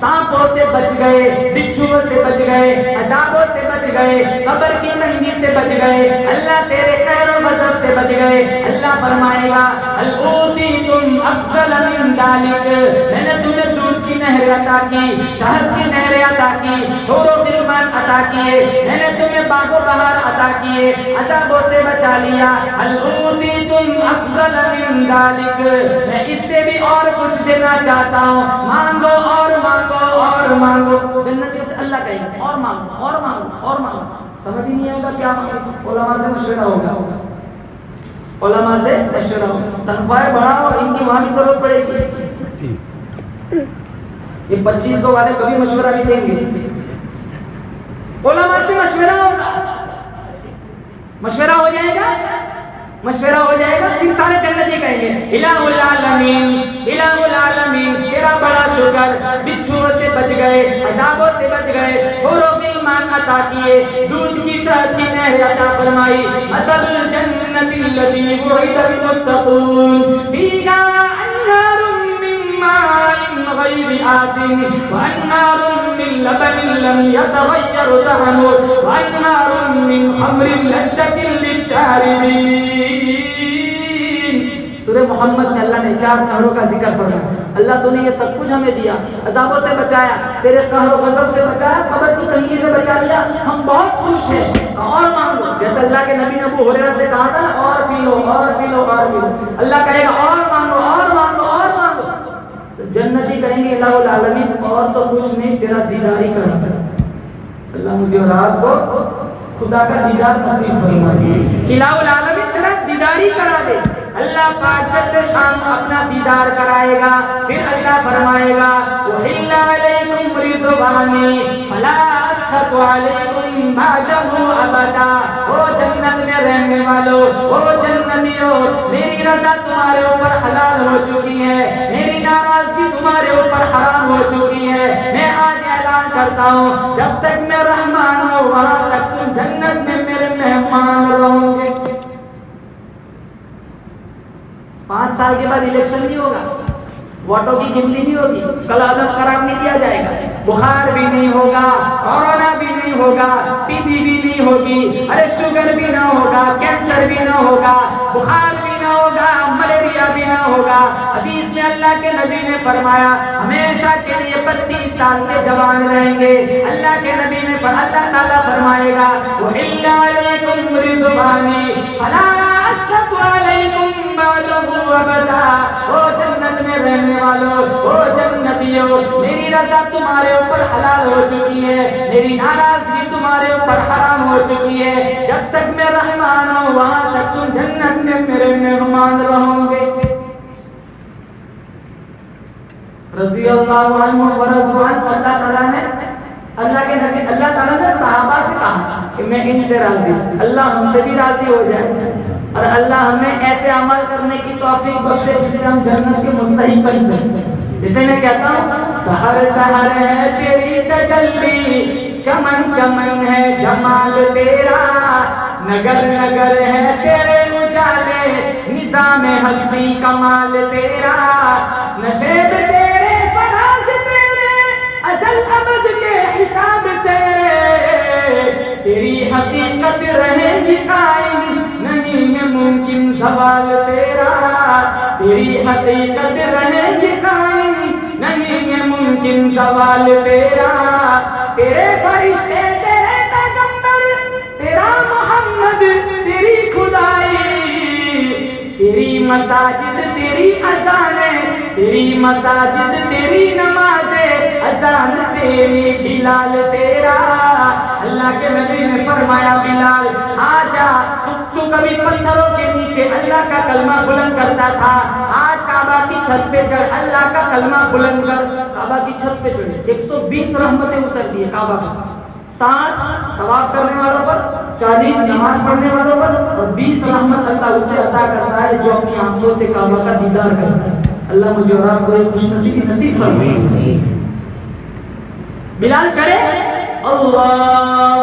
سانپوں سے بچ گئے، بچھوؤں سے بچ گئے، عذابوں سے بچ گئے، قبر کی تنگی سے بچ گئے، اللہ تیرے قہر و غضب سے بچ گئے۔ اللہ فرمائے گا هل اوتیتم افضل من ذلک، میں نے تمہیں دودھ کی نہر عطا کی، شہد کی نہر عطا کی، حور و غلمان عطا کیے، میں نے تمہیں باغ و بہار عطا کیے، عذابوں سے بچا لیا۔ هل اوتیتم افضل من ذلک، میں اس سے بھی اور کچھ دینا چاہتا ہوں، مانگو اور مانگو اور مانگو۔ جنتیوں سے اللہ کہے گا اور مانگو اور مانگو اور مانگو، سمجھ ہی نہیں آئے گا کیا مانگو، علماء سے مشورہ ہوگا، علماء سے مشورہ ہوگا، تنخواہیں بڑھاؤ، ان کی وہاں بھی ضرورت پڑے گی، یہ 2500 والے کبھی مشورہ نہیں دیں گے، علماء سے مشورہ ہوگا، مشورہ ہو جائے گا، مشورہ ہو جائے گا، پھر سارے جنتی کہیں گے الہ العالمین، الہ العالمین تیرا بڑا شکر، بچھوؤں سے بچ گئے، عذابوں سے بچ گئے، حور و غلمان عطا کیے، دودھ کی شہد کی نہر عطا فرمائی۔ مثل الجنۃ التي وعد المتقون فيها انہار من ماء غیر آسن وانہار من لبن لم يتغیر طعمه وانہار من خمر لذة للشاربین۔ سورہ محمد میں اللہ نے 4 نہروں کا ذکر فرمایا۔ اللہ تو نے یہ سب کچھ ہمیں دیا، عذابوں سے بچایا، تیرے قہر و غضب سے بچایا، قبر کی تنگی سے بچا لیا، ہم بہت خوش ہیں، اور مانگو۔ جیسے اللہ کے نبی نے ابو ہریرہ سے کہا تھا نا اور پی لو اور پی لو اور پی لو، اللہ کہے گا اور مانگو اور مانگو اور مانگو۔ تو جنتی کہیں گے الہ العالمین اور تو کچھ نہیں، تیرا دیدار ہی کرنا۔ اللہ مجھے اور آپ کو خدا کا دیدار نصیب فرمائے، الہ العالمین تیرا دیدار ہی کرا دے۔ اللہ پاک جل شان اپنا دیدار کرائے گا، پھر اللہ فرمائے گا وَحِلَّ عَلَيْكُمْ رِضْوَانِي فَلَا أَسْخَطُ عَلَيْكُمْ بَعْدَهُ أَبَدًا۔ وہ جنت میں رہنے والے ہو میری رضا تمہارے اوپر حلال ہو چکی ہے، میری ناراضگی تمہارے اوپر حرام ہو چکی ہے۔ میں آج اعلان کرتا ہوں جب تک میں رحمان ہوں وہاں تک تم جنت میں میرے مہمان رہو گے۔ 5 سال کے بعد الیکشن نہیں ہوگا، ووٹوں کی گنتی نہیں ہوگی، کل عدم قرار نہیں دیا جائے گا، بخار بھی نہیں ہوگا، کورونا بھی نہیں ہوگا، ٹی بی بھی نہیں ہوگی، ارے شوگر بھی نہ ہوگا، کینسر بھی نہ ہوگا، بخار بھی نہ ہوگا، ملیریا بھی نہ ہوگا۔ حدیث میں اللہ کے نبی نے فرمایا ہمیشہ کے لیے 32 سال کے جوان رہیں گے۔ اللہ کے نبی نے اللہ تعالیٰ فرمائے گا وَإِلَّا عَلَيْكُمْ رِضْوَانِي فَلَا أَسْخَطُ عَلَيْكُمْ بَعْدَهُ أَبَدًا۔ او جنت میں رہنے والوں، او جنتیوں، میری رضا تمہارے اوپر حلال ہو چکی ہے، میری ناراضگی تمہارے اوپر حرام ہو چکی ہے۔ جب تک میں رحمان ہوں وہاں تک تم جنت میں میرے مہمان رہو گے۔ رضی اللہ عنہ ورضوان، اللہ تعالیٰ نے اللہ تعالیٰ نے صحابہ سے کہا کہ میں ان سے راضی ہوں، اللہ ہم سے بھی راضی ہو جائے اور اللہ ہمیں ایسے عمل کرنے کی توفیق بخشے جس سے ہم جنت کے مستحق بن سکیں۔ اس لیے میں کہتا ہوں سحر سحر ہے تیری تجلی، چمن چمن ہے جمال تیرا، نگر نگر ہے تیرے اجالے، نظام ہستی کمال تیرا، نشیب تیرے فراز تیرے، ازل ابد کے حساب تیرے، تیری حقیقت رہے گی قائم، نہیں ہے ممکن زوال تیرا، تیری حقیقت رہے گی قائم، نہیں ہے ممکن زوال تیرا، تیرے فرشتے تیرے پیغمبر، تیرا محمد تیری خدائی، تیری مساجد تیری اذانیں، تیری مساجد تیری نمازیں، اذان تیری بلال تیرا۔ اللہ کے نبی نے فرمایا بلال آ جا، تو کبھی پتھروں کے نیچے اللہ کا کلمہ بلند کرتا تھا، آج کعبہ کی چھت پہ چڑھ اللہ کا کلمہ بلند کر۔ کعبہ کی چھت پہ چڑھے 120 رحمتیں اتر دی کعبہ کا، 60 طواف کرنے والوں پر، 40 نماز پڑھنے والوں پر، اور 20 رحمت اللہ اسے عطا کرتا ہے جو اپنی آنکھوں سے کعبہ کا دیدار کرتا ہے۔ اللہ مجھے اور آپ کو ایک خوش نصیبی نصیب فرمائے۔ بلال چڑھے، اللہ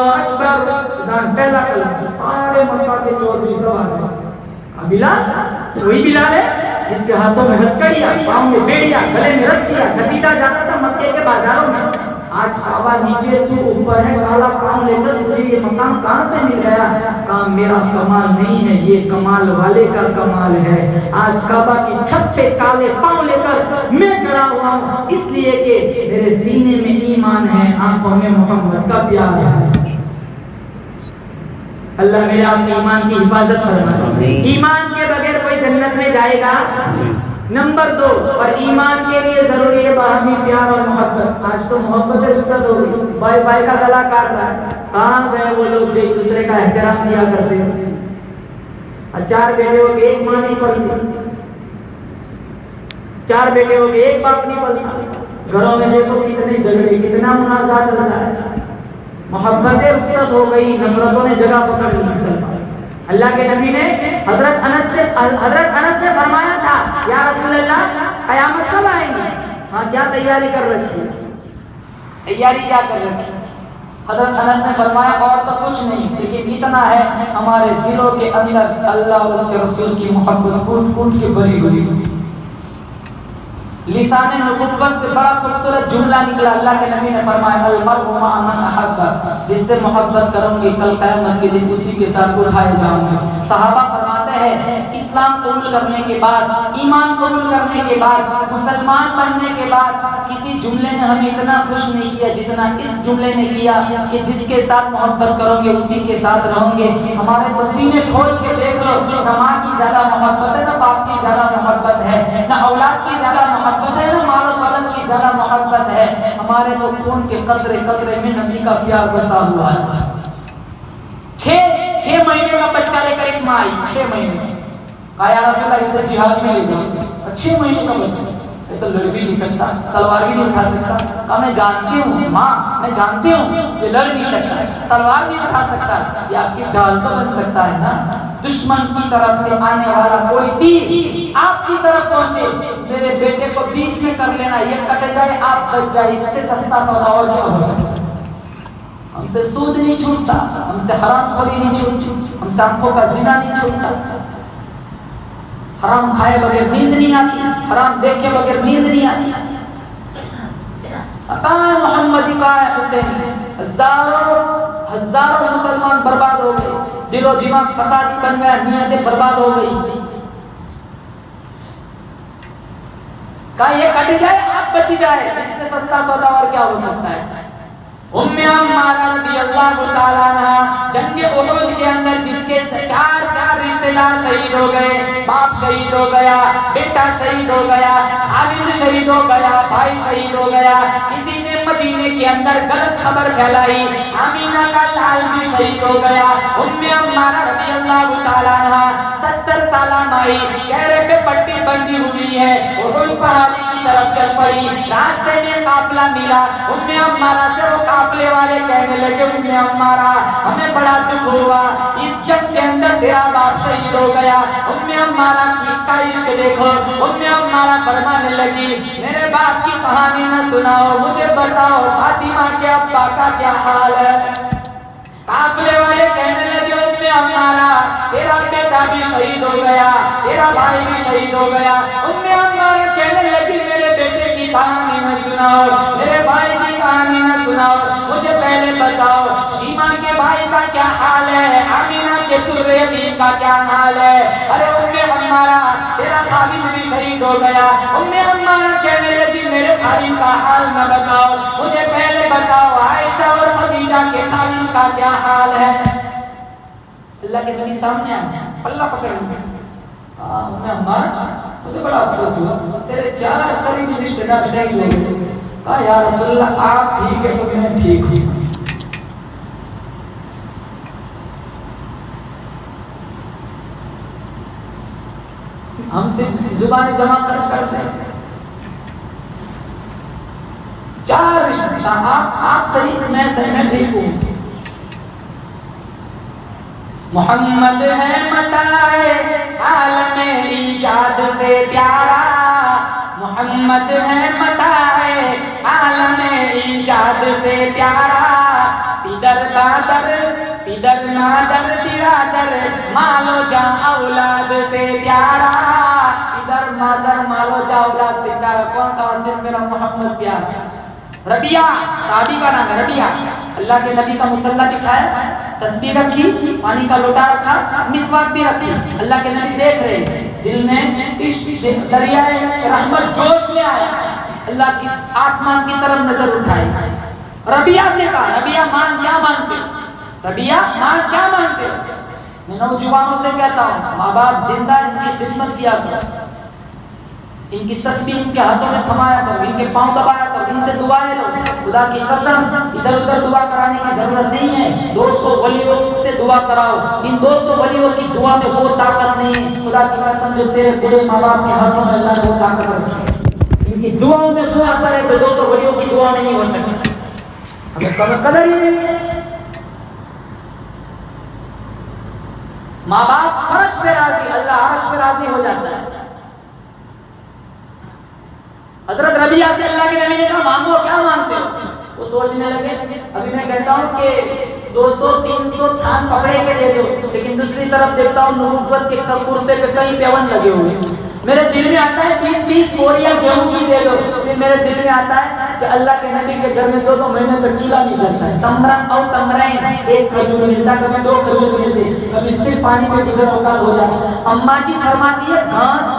اکبر، پہلا کلمہ، سارے مکہ کے چودھری سب آ گئے۔ بلال وہی بلال ہے جس کے ہاتھوں میں ہتھکڑیاں، پاؤں میں بیڑیاں، گلے میں رسیاں، گھسیٹا جاتا تھا مکے کے بازاروں میں۔ آج کعبہ نیچے تو اوپر ہے، کالا پاؤں لے کر تجھے یہ مقام کہاں سے مل گیا؟ کام میرا کمال نہیں ہے، یہ کمال والے کا کمال ہے۔ آج کعبہ کی چھت پہ کالے پاؤں لے کر میں چڑھا ہوا ہوں، اس لیے کہ میرے سینے میں ایمان ہے، آنکھوں میں محمد کا پیار ہے۔ اللہ میرے آپ نے ایمان کی حفاظت فرمائے۔ ایمان کے بغیر کوئی جنت میں جائے گا؟ نمبر 2، اور ایمان کے لیے ضروری ہے باہمی پیار اور محبت۔ آج تو محبت رخصت ہو گئی، بھائی بھائی کا گلا کاٹ رہا ہے۔ کہاں گئے وہ لوگ جو ایک دوسرے کا احترام کیا کرتے تھے؟ 4 بیٹے ہو کے ایک ماں نہیں پلتی، 4 بیٹے ہو کے ایک باپ نہیں پلتا۔ گھروں میں دیکھو کتنے جھگڑے، کتنا منازعہ چلتا ہے۔ محبتیں رخصت ہو گئی، نفرتوں نے جگہ پکڑ لی۔ اللہ کے نبی نے حضرت انس نے فرمایا تھا یا رسول اللہ قیامت کب آئیں گی؟ ہاں کیا تیاری کر رکھی ہے؟ تیاری کیا کر رکھی ہے؟ حضرت انس نے فرمایا اور تو کچھ نہیں، لیکن اتنا ہے ہمارے دلوں کے اندر اللہ اور اس کے رسول کی محبت کوٹ کوٹ کے بھری ہوئی۔ لسان نبوت سے بڑا خوبصورت جملہ نکلا، اللہ کے نبی نے فرمایا المرء مع من احب، جس سے محبت کروں گی کل قیامت کے دن اسی کے ساتھ اٹھائے جاؤں گے۔ صحابہ فرماتے ہیں اسلام قبول کرنے کے بعد، ایمان قبول کرنے کے بعد، مسلمان بننے کے بعد کسی جملے نے ہمیں اتنا خوش نہیں کیا جتنا اس جملے نے کیا کہ جس کے ساتھ محبت کرو گے اسی کے ساتھ رہوں گے۔ ہمارے تو سینے کھول کے دیکھ لو، نہ ماں کی زیادہ محبت ہے، نہ باپ کی زیادہ محبت ہے، نہ اولاد کی زیادہ محبت ہے، نا مال و دولت کی زیادہ محبت ہے۔ ہمارے تو خون کے قطرے قطرے میں نبی کا پیار بسا ہوا ہے۔ 6 مہینے کا بچہ لے کر ایک ماں آئی، 6 مہینے کہا یا رسول اللہ اسے جہاد میں لے جاؤ۔ 6 مہینے کا بچہ، یہ تو لڑ بھی نہیں سکتا، تلوار بھی نہیں اٹھا سکتا۔ کہا میں جانتی ہوں ماں، میں جانتی ہوں یہ لڑ نہیں سکتا، تلوار نہیں اٹھا سکتا، یہ آپ کی ڈال تو بن سکتا ہے نا۔ دشمن کی طرف سے آنے والا کوئی تیر آپ کی طرف پہنچے، میرے بیٹے کو بیچ میں کر لینا، یہ کٹ جائے آپ بچ جائے، اس سے سستا سودا اور کیا ہو سکتا ہے؟ ہم سے سود نہیں چھوٹتا، ہم سے حرام خوری نہیں چھوٹتی، ہم سے آنکھوں کا زنا نہیں چھوٹتا، حرام کھائے بغیر نیند نہیں آتی، حرام دیکھے بغیر نیند نہیں آتی۔ کہاں ہے محمدی، کہاں ہے حسینی؟ ہزاروں مسلمان برباد ہو گئے، دل و دماغ فسادی بن گیا، نیتیں برباد ہو گئی۔ کہا یہ کٹ جائے آپ بچ جائے، اس سے سستا سودا اور کیا ہو سکتا ہے؟ ام عمارہ رضی اللہ تعالیٰ عنہ جنگ احد کے اندر جس کے چار رشتہ دار شہید ہو گئے، باپ شہید ہو گیا، بیٹا شہید ہو گیا، خالد شہید ہو گیا، بھائی شہید ہو گیا، کسی نے مدینے کے اندر غلط خبر پھیلائی، آمینہ کا لال بھی شہید ہو گیا۔ ام عمارہ رضی اللہ تعالیٰ عنہ 70 سالہ مائی، چہرے پہ پٹی بندھی ہوئی ہے، احد پہاڑی کی طرف چل پڑی، راستے میں قافلہ ملا، ام عمارہ سے وہ قافلے والے کہنے لگے ام عمارہ ہمیں بڑا دکھ ہوا، اس جنگ کے اندر تیرا باپ شہید ہو گیا۔ ام عمارہ کا عشق دیکھو، ام عمارہ فرمانے لگی میرے باپ کی کہانی نہ سناؤ، مجھے بتاؤ فاطمہ کے ابا کا کیا حال ہے۔ قافلے والے کہنے لگے ام عمارہ تیرا بیٹا بھی شہید ہو گیا، تیرا بھائی بھی شہید ہو گیا۔ ام عمارہ کہنے لگی میرے بیٹے کی کہانی نہ سناؤ، میرے بھائی کی کہانی نہ سناؤ، مجھے پہلے بتاؤ شیما کے بھائی کا کیا حال ہے، آمینہ کے درے یتیم کا کیا حال ہے۔ ارے ام عمارہ تیرا خادم بھی شہید ہو گیا۔ ام عمارہ کہنے لگی میرے خادم کا حال نہ بتاؤ، مجھے پہلے بتاؤ عائشہ اور خدیجہ کے خادم کا کیا حال ہے۔ اللہ کے نبی سامنے آئے، پلہ پکڑ لیا۔ ام عمارہ مجھے بڑا افسوس ہوا، تیرے 4 قریبی رشتہ دار شہید ہو گئے۔ کہا یا رسول اللہ آپ ٹھیک ہے تو میں ٹھیک ہوں۔ ہم سے زبان جمع خرچ کرتے ہیں، 4 رشتہ دار، آپ صحیح میں صحیح، میں ٹھیک ہوں۔ محمد ہے متاع عالم ایجاد سے پیارا، محمد ہے متاع عالم ایجاد سے پیارا، پدر مادر برادر مالو جا اولاد سے پیارا، پدر مادر مالو جا اولاد سے پیارا۔ کون تھا؟ صرف میرا محمد پیارا۔ ربیہ صحابی کا نام ہے، ربیہ اللہ کے نبی کا مصلی بچھایا، تسبیح رکھی، پانی کا لوٹا رکھا، مسواک بھی رکھی، اللہ کے نبی دیکھ رہے ہیں، دل میں عشق دریائے رحمت جوش میں آیا، اللہ کی آسمان کی طرف نظر اٹھائی، ربیہ سے کہا ربیہ مان کیا مانتے ہو، ربیہ مان کیا مانتے ہو؟ میں نوجوانوں سے کہتا ہوں ماں باپ زندہ ان کی خدمت کیا کرو، ان کی تسبیح ان کے ہاتھوں میں تھمایا کرو، ان کے پاؤں دبایا کرو، ان سے دعائیں لو۔ خدا کی قسم ادھر ادھر دعا کرانے کی ضرورت نہیں ہے، 200 ولیوں سے دعا کراؤ، ان 200 ولیوں کی دعا میں وہ طاقت نہیں ہے، خدا کی قسم جو تیرے بڑے ماں باپ کے ہاتھوں میں اللہ نے وہ طاقت رکھی ہے، ان کی دعاؤں میں وہ اثر ہے جو 200 ولیوں کی دعا میں نہیں ہو سکتا۔ ہمیں قدر ہی نہیں ہے، ماں باپ فرش پہ راضی، اللہ عرش پہ راضی ہو جاتا ہے۔ حضرت ربیہ سے اللہ کے نبی نے کہا مانگو کیا مانگتے ہو؟ وہ سوچنے لگے، ابھی میں کہتا ہوں کہ 200-300 تھان پکڑے کے دے دو، لیکن دوسری طرف دیکھتا ہوں نبوت کے کرتے پہ کئی پیون لگے ہوئے، میرے دل میں آتا ہے 20-20 بوریاں گیہوں کی دے دو، پھر میرے دل میں آتا ہے کہ اللہ کے نبی کے گھر میں 2 مہینے تک چولہا نہیں جلتا ہے، تمرن اور تمرین، 1 کھجور ملتا، کبھی 2 کھجور ملتے، کبھی صرف پانی پہ گزر اوقات ہو جاتا۔ اماں جی فرماتی ہے گھاس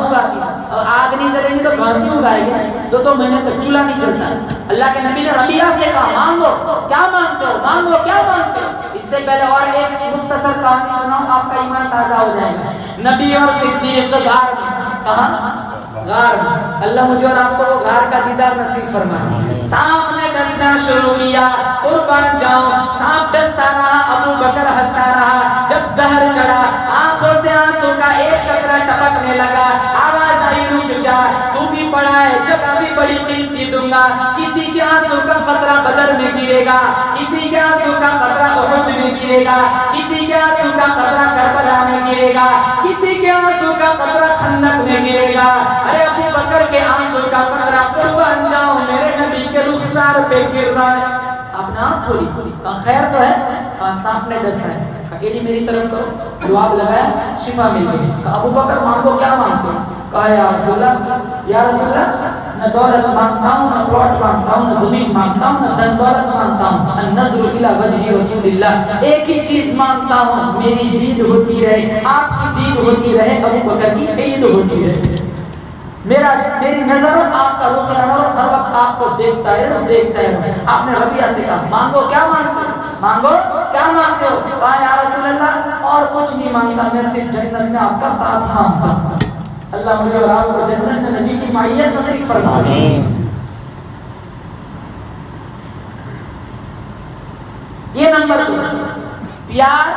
اگاتی، آگ نہیں جلے گی تو گھاس ہی اگائے گی، 2 مہینے تک چولہا نہیں چلتا۔ اللہ کے نبی نے ربیہ سے کہا مانگو کیا مانگتے ہو، مانگو کیا مانگتے ہو۔ اس سے پہلے اور ایک مختصر کہانی سناؤں، آپ کا ایمان تازہ ہو جائے گا۔ نبی اور صدیق غار میں، کہاں؟ غار میں۔ اللہ مجھے اور آپ کو وہ غار کا دیدار نصیب فرمائے۔ سانپ نے ڈسنا شروع کیا، قربان جاؤں سانپ ڈستا رہا، ابو بکر ہنستا رہا، جب زہر چڑھا آنکھوں سے آنسو کا ایک قطرہ ٹپکنے لگا، آواز آئی رک جا، تو بھی پڑا ہے جگہ بھی بڑی قیمتی دوں گا، کسی کے آنسو کا قطرہ بدر میں گرے گا، کسی کے آنسو کا قطرہ احد میں گرے گا، کسی کے آنسو کا قطرہ کربلا گرے گا، کسی کے آنسو کا قطرہ خندق میں گرے گا۔ ارے ابو بکر کے آنسو کا قطرہ قربان جاؤں میرے نبی کے رخسار پہ گر رہا ہے۔ آپ نے آنکھ کھولی، کہا خیر تو ہے؟ کہا سانپ نے ڈسا ہے۔ کہا ایڈی میری طرف کرو، جواب لگایا، شفا مل گئی۔ کہا ابو بکر مانگو، کیا مانگتے ہو؟ کہا یا رسول اللہ، یا رسول اللہ، نہ دولت مانگتا ہوں، نہ پلاٹ مانگتا ہوں، نہ زمین مانگتا ہوں، نہ دن دولت مانگتا ہوں، النظر الی وجہ رسول اللہ، ایک ہی چیز مانگتا ہوں، میری دید ہوتی رہے، آپ کی دید ہوتی رہے، ابو بکر کی عید ہوتی رہے، میری نظر آپ کا رخ انور ہر وقت آپ کو دیکھتا ہے، دیکھتا ہے۔ آپ نے ربیعہ سے کہا مانگو، کیا مانگتے ہو؟ مانگو، کیا مانگتے ہو؟ کہا یا رسول اللہ اور کچھ نہیں مانگتا، میں صرف جنت میں آپ کا ساتھ مانگتا ہوں۔ اللہ مجھے اور آپ کو جنت میں نبی کی معیت نصیب فرمائے۔ یہ نمبر 2، پیار،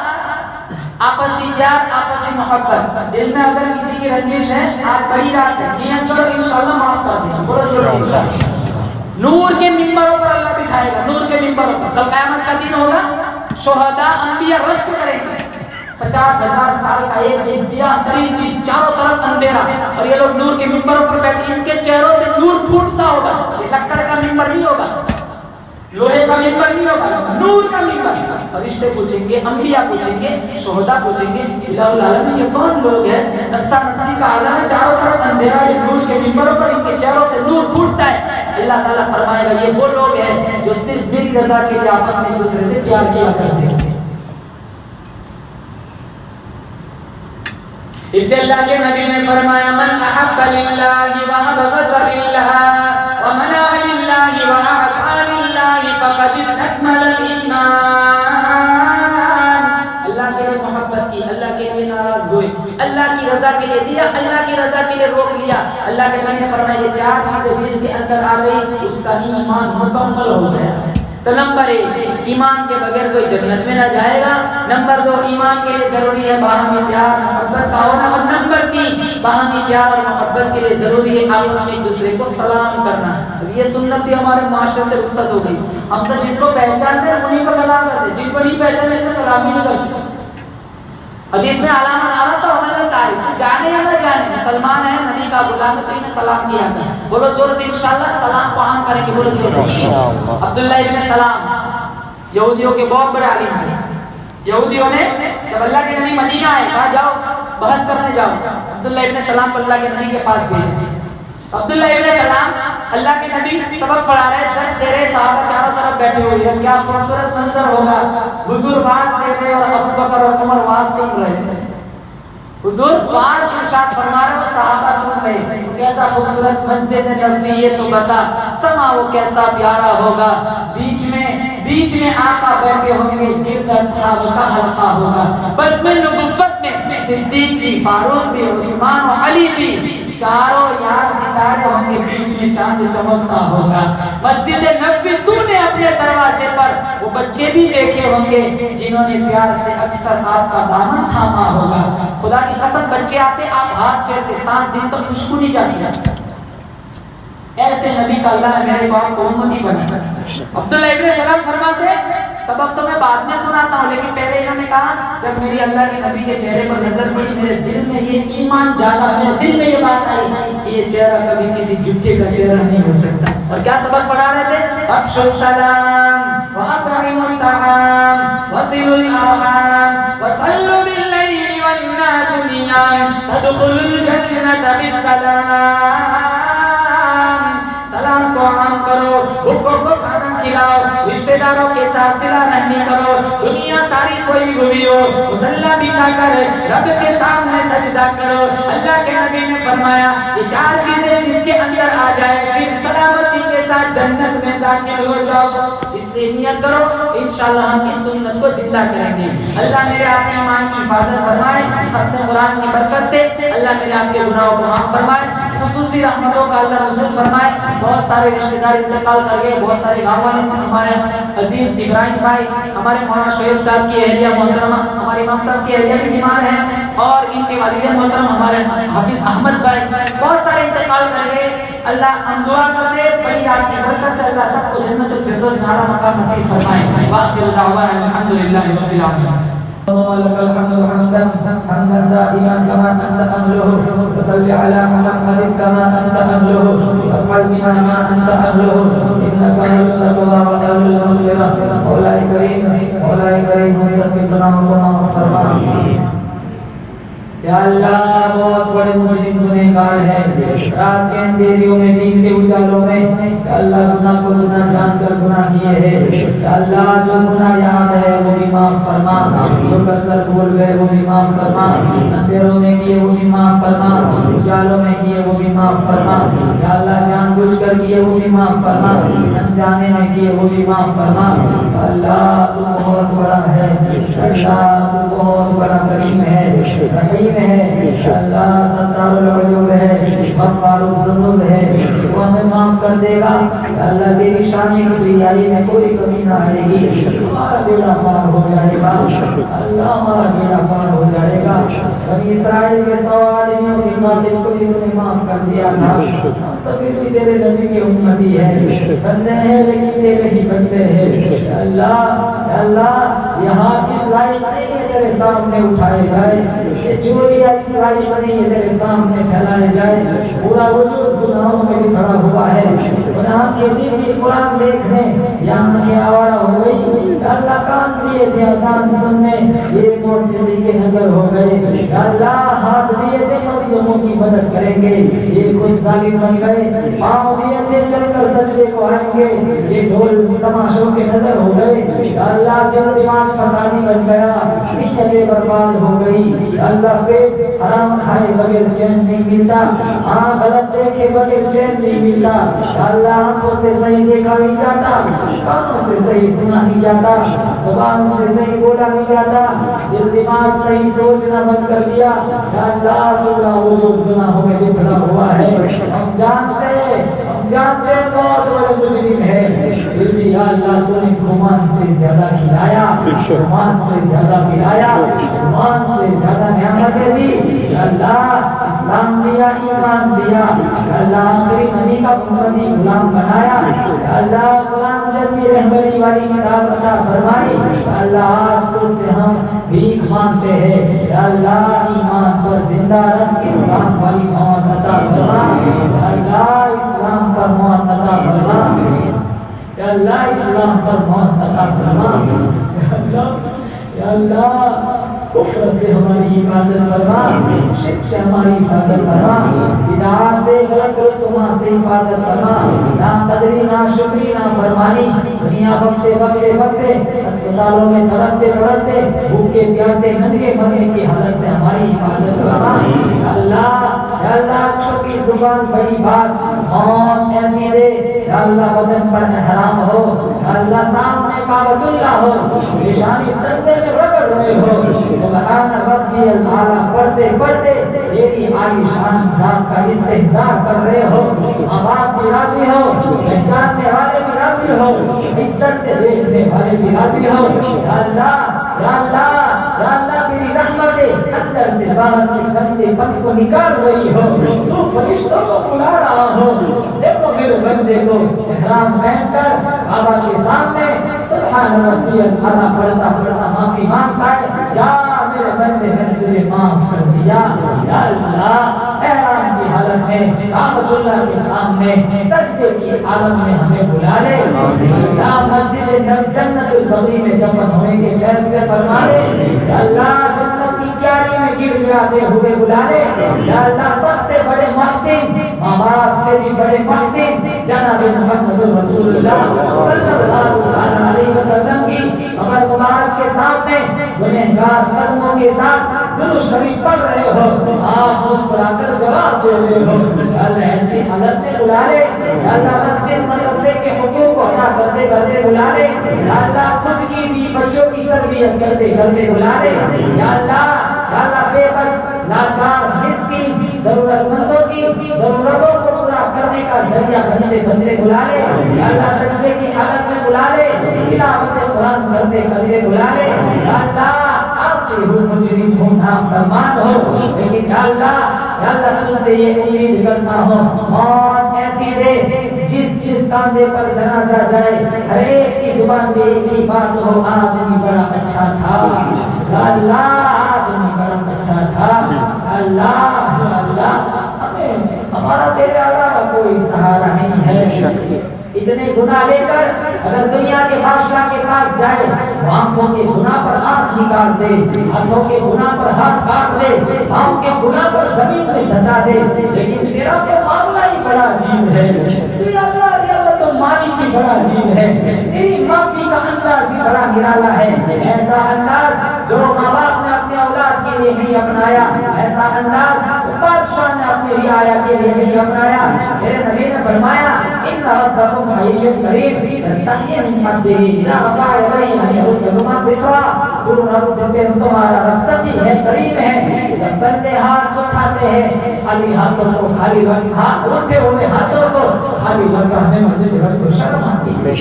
آپسی پیار، آپسی محبت۔ دل میں اگر کسی کی رنجش ہے، آج بڑی رات ہے، نیت کرو انشاءاللہ معاف کر دیں، بولو ضرور انشاءاللہ۔ نور کے منبروں پر اللہ بٹھائے گا، نور کے منبروں پر، کل قیامت کا دن ہوگا، شہداء انبیاء رشک کریں گے، 50,000 سال کا ایک دن، سیاہ ترین دن، چاروں طرف اندھیرا، اور یہ لوگ نور کے ممبروں پر بیٹھے، ان کے چہروں سے نور پھوٹتا ہوگا۔ یہ لکڑ کا ممبر نہیں ہوگا، لوہے کا ممبر نہیں ہوگا، نور کا ممبر۔ فرشتے پوچھیں گے، انبیاء پوچھیں گے، شہداء پوچھیں گے، الہ العالمین یہ کون لوگ ہیں؟ نفسا نفسی کا عالم ہے، چاروں طرف اندھیرا، یہ نور کے ممبروں پر ان کے چہروں سے نور پھوٹتا ہے۔ اللہ تعالیٰ فرمائے گا یہ وہ لوگ ہیں جو صرف میری رضا کے لیے آپس میں ایک دوسرے سے پیار کیا کرتے ہیں۔ اس لیے اللہ کے نبی نے فرمایا من احب للہ وابغض للہ ومنع للہ واعطى للہ فقد استكمل الایمان۔ اللہ کے لیے محبت کی، اللہ کے لیے ناراض ہوئے، اللہ کی رضا کے لیے دیا، اللہ کی رضا کے لیے روک لیا۔ اللہ کے نبی نے فرمایا یہ 4 چیزیں جس کے اندر آ گئی اس کا ایمان مکمل ہو گیا۔ تو نمبر 1، ایمان کے بغیر کوئی جنت میں نہ جائے گا۔ نمبر 2، ایمان کے لیے ضروری ہے باہمی پیار محبت کا ہونا، اور نمبر 3، باہمی پیار اور محبت کے لیے ضروری ہے آپس میں ایک دوسرے کو سلام کرنا۔ اب یہ سنت بھی ہمارے معاشرے سے رخصت ہو گئی، ہم تو جس کو پہچانتے ہیں انہیں کو سلام کرتے، جن کو نہیں پہچانتے تو سلام ہی نہیں کرتے۔ حدیث میں علامہ عرف تو عمل تعریف، تو جانے یا نہ جانے مسلمان ہے، نبی کا غلام ہے، تو انہیں سلام کیا کر۔ بولو زور سے انشاءاللہ سلام کو عام کریں گے، بولو زور سے۔ عبداللہ ابن سلام یہودیوں کے بہت بڑے عالم تھے۔ یہودیوں نے جب اللہ کے نبی مدینہ آئے، کہا جاؤ بحث کرنے جاؤ، عبداللہ ابن سلام کو اللہ کے نبی کے پاس بھیجا۔ عبداللہ ابن سلام اللہ کے نبی سبق پڑھا رہے، درس دے رہے، صحابہ چاروں طرف بیٹھے ہوئے ہیں، کیا خوبصورت منظر ہوگا، حضور واعظ دے رہے اور ابو بکر اور عمر واعظ سن رہے، حضور واعظ ارشاد فرما رہے اور صحابہ سن رہے، کیسا خوبصورت مسجد نبوی یہ تو بتا، سما وہ کیسا پیارا ہوگا، بیچ میں آقا بیٹھے ہوں گے، گرد اصحاب کا حلقہ ہوگا، بس میں نبوت میں صدیق بھی، فاروق بھی، عثمان و علی بھی، چاروں یار ستارے ہوں گے، بیچ میں چاند چمکتا ہوگا۔ مسجد نبوی تو نے اپنے دروازے پر وہ بچے بھی دیکھے ہوں گے جنہوں نے پیار سے اکثر آپ کا دامن تھاما ہوگا۔ خدا کی قسم بچے آتے آپ ہاتھ پھیرتے، 7 دن تک خوشبو نہیں جاتی۔ ایسے نبی کا اللہ نے میرے باپ کو امتی بنا۔ عبداللہ ابن سلام فرماتے سبق تو میں بعد میں سناتا ہوں، لیکن پہلے انہوں نے کہا جب میری اللہ کے نبی کے چہرے پر نظر پڑی، میرے دل میں یہ ایمان جاگا، میرے دل میں یہ بات آئی کہ یہ چہرہ کبھی کسی جھوٹے کا چہرہ نہیں ہو سکتا۔ اور کیا سبق پڑھا رہے تھے؟ افشوا السلام واطعموا الطعام وصلوا الارحام وصلوا باللیل والناس نیام تدخلوا الجنة بالسلام۔ سلام کو عام کرو، بھوکوں کو کھانا کھلاؤ، رشتہ داروں کے ساتھ صلہ رحمی کرو، دنیا ساری سوئی ہوئی ہو مصلی بچھا کر رب کے سامنے سجدہ کرو۔ اللہ کے نبی نے فرمایا یہ 4 چیزیں جس کے اندر آ جائے پھر سلامتی کے ساتھ جنت میں داخل ہو جاؤ۔ اس لیے نیت کرو انشاءاللہ ہم اس سنت کو زندہ کریں گے۔ اللہ میرے آپ کے ایمان کی حفاظت فرمائے، ختم قرآن کی برکت سے اللہ میرے آپ کے گناہوں کو معاف فرمائے، خصوصی رحمتوں کا اللہ نزول فرمائے۔ بہت سارے رشتہ دار انتقال کر گئے، بہت سارے گاؤں والے، ہمارے عزیز ابراہیم بھائی، ہمارے مولانا شعیب صاحب کی اہلیہ محترمہ، ہمارے امام صاحب کی اہلیہ بھی بیمار ہیں، اور ان کے والد محترم ہمارے حافظ احمد بھائی، بہت سارے انتقال کر گئے۔ اللہ ہم دعا کرتے بڑی رات کی برکت سے اللہ سب کو جنت الفردوس میں اعلیٰ مقام نصیب فرمائے۔ وآخر دعوانا الحمدللہ رب العالمین۔ لك الحمد حمدا دائما كما أنت أهله وصل على محمد كما أنت أهله وافعل بنا ما أنت أهله إنك أهل التقوى وأهل المغفرة مولاي كريم ثبتنا وقنا فرما یا اللہ بہت بڑے مجرم گنہگار ہیں رات کے اندھیریوں میں دین کے اجالوں میں یا اللہ گناہ کو گناہ جان کر گناہ کیے ہیں یا اللہ جو گناہ یاد ہے وہ بھی معاف فرما جو کر کر بھول گئے وہ بھی معاف فرما اندھیروں میں کیے وہ بھی معاف فرما اجالوں میں کیے وہ بھی معاف فرما یا اللہ جان بوجھ کر کیے وہ بھی معاف فرما انجانے میں کیے وہ بھی معاف فرما یا اللہ تو بہت بڑا ہے اللہ تو بہت بڑا کریم ہے رحیم ہے اللہ ستار العیوب ہے غفار الذنوب ہے وہ ہمیں معاف کر دے گا اللہ تیری شان کی کبریائی میں کوئی کمی نہ آئے گی ہمارا بیڑا پار ہو جائے گا اللہ ہمارا بیڑا پار ہو جائے گا بنی اسرائیل کے سواریوں کے قاتل کو بھی انہیں معاف کر دیا تھا تو پھر بھی تیرے نبی کی امتی ہے بندے ہیں لیکن تیرے ہی بندے ہیں اللہ یہاں اس لائن تیرے سامنے اٹھائے جائے چوریا اس لائن تیرے سامنے پھیلائے جائے پورا وجود گناہوں میں کھڑا ہوا ہے گناہ کے دل کی قرآن دیکھنے یہاں کے آوارہ ہو گئی اللہ کان دیے تھے اذان سننے یہ موسیقی کے نظر ہو گئے اللہ ہاتھ دیے تھے مظلوموں کی مدد کریں گے یہ کوئی ظالم بن گئے پاؤں دیے تھے چل کر سجدے کو آئیں گے یہ ڈھول تماشوں کے نظر ہو گئے اللہ دل دماغ فسادی بن گیا نیتیں برباد ہو گئی اللہ پیٹ حرام کھائے بغیر چین نہیں ملتا غلط دیکھے بغیر چین نہیں ملتا اللہ آنکھوں سے صحیح دیکھا نہیں جاتا کانوں سے صحیح سنا نہیں جاتا زبان سے صحیح بولا نہیں جاتا دل دماغ صحیح سوچنا بند کر دیا اللہ پورا وجود گناہوں میں بکھرا ہوا ہے ہم جانتے بہت بڑے مجرم ہے پھر بھی یا اللہ تو نے گمان سے زیادہ کھلایا گمان سے زیادہ پلایا گمان سے زیادہ نعمتیں دی اللہ اسلام دیا ایمان دیا اللہ آخری نبی کا محمدی غلام بنایا اللہ قرآن جیسی رہبری والی کتاب عطا فرمائی اللہ آج تو سے ہم بھیک مانگتے ہیں اللہ ایمان پر زندہ رکھ اسلام والی موت عطا فرما اللہ اسلام پر موت عطا فرما اللہ اسلام پر موت عطا فرما یا اللہ کفر سے ہماری حفاظت فرما شرک سے ہماری حفاظت فرما بدعات سے غلط رسومات سے حفاظت فرما ناقدری ناشکری نافرمانی دنیا وقتے اسپتالوں میں تڑپتے بھوکے پیاسے ننگے مرنے کی حالت سے ہماری حفاظت فرما اللہ یا اللہ چھوٹی زبان بڑی بات موت ایسی دے یا اللہ بدن پر احرام ہو اللہ سامنے کعبۃ اللہ ہو نشانی سجدے میں رگڑ رہے ہو سبحان ربی الاعلی پڑھتے ایک عالی شان ذات کا استحضار کر رہے ہو عوام بھی راضی ہو پہچاننے والے بھی راضی ہو عزت سے دیکھنے والے بھی راضی ہو یا اللہ تیری رحمت اندر سے باہر سے گندے پن کو نکال رہی ہو تو فرشتوں کو بلا رہا ہو دیکھو میرے بندے کو احرام پہن کر کعبہ کے سامنے سبحان ربی الاعلی پڑھتا معافی مانگتا ہے جا میرے بندے میں نے تجھے معاف کر دیا یا اللہ احرام کی حالت میں کعبۃ اللہ کے سامنے سجدے کی حالت میں ہمیں بلا لے یا مسجد جنت البقیع میں دفن ہونے کے فیصلے فرما لے یا اللہ جنت کی کیاری میں گر گراتے ہوئے بلا لے یا اللہ سب سے بڑے محسن ماں باپ سے بھی بڑے محسن جناب محمد رسول اللہ صلی اللہ علیہ وسلم کی قبر مبارک کے سامنے گنہگار قدموں کے ساتھ درود شریف پڑھ رہے ہو آپ مسکرا کر جواب دے رہے ہو اللہ ایسی حالت میں بلا لے اللہ مسجد مدرسے کے حقوق کو ادا کرتے بلا لے اللہ خود کی بھی بچوں کی تربیت کرتے بلا لے یا اللہ بے بس لاچار مسکین ضرورت مندوں کی ضرورتوں کو پورا کرنے کا ذریعہ بنتے بلا لے یا اللہ سجدے کی حالت میں بلا لے تلاوت قرآن کرتے بلا لے یا اللہ آسی ہو مجرم ہو نافرمان ہو لیکن یا اللہ تجھ سے یہ امید کرتا ہوں موت ایسی دے جس کاندھے پر جنازہ جائے ہر ایک کی زبان پہ ایک ہی بات ہو، آدمی بڑا اچھا تھا، اللہ آدمی بڑا اچھا تھا، اللہ اللہ ہمارا تیرے علاوہ کوئی سہارا نہیں ہے۔ اتنے گناہ لے کر اگر دنیا کے بادشاہ کے پاس جائے، آنکھوں کے گناہ پر آنکھ نکال دے، ہاتھوں کے گناہ پر ہاتھ کاٹ دے، پاؤں کے گناہ پر زمین میں دھسا دے، لیکن تیرا تو معاملہ ہی بڑا عجیب ہے، تو مالک ہی بڑا عجیب ہے، تیری معافی کا انداز ہی بڑا نرالا ہے، ایسا انداز جو ماں باپ نے اپنے اولاد کے لیے نہیں اپنایا، ایسا انداز بادشاہ نے اپنے رعایا کے لیے نہیں اپنایا۔ میرے نبی نے فرمایا ان ربکم حی کریم یستحیی من عبدہ اذا رفع یدیہ ان یردہما صفرا، تمہارا رب سچی ہے، کریم ہے، جب بندے ہاتھ اٹھاتے ہیں خالی ہاتھوں کو، خالی ہاتھ اٹھے ہوئے ہاتھوں کو خالی لگانے میں جب کو شرم آتی ہے۔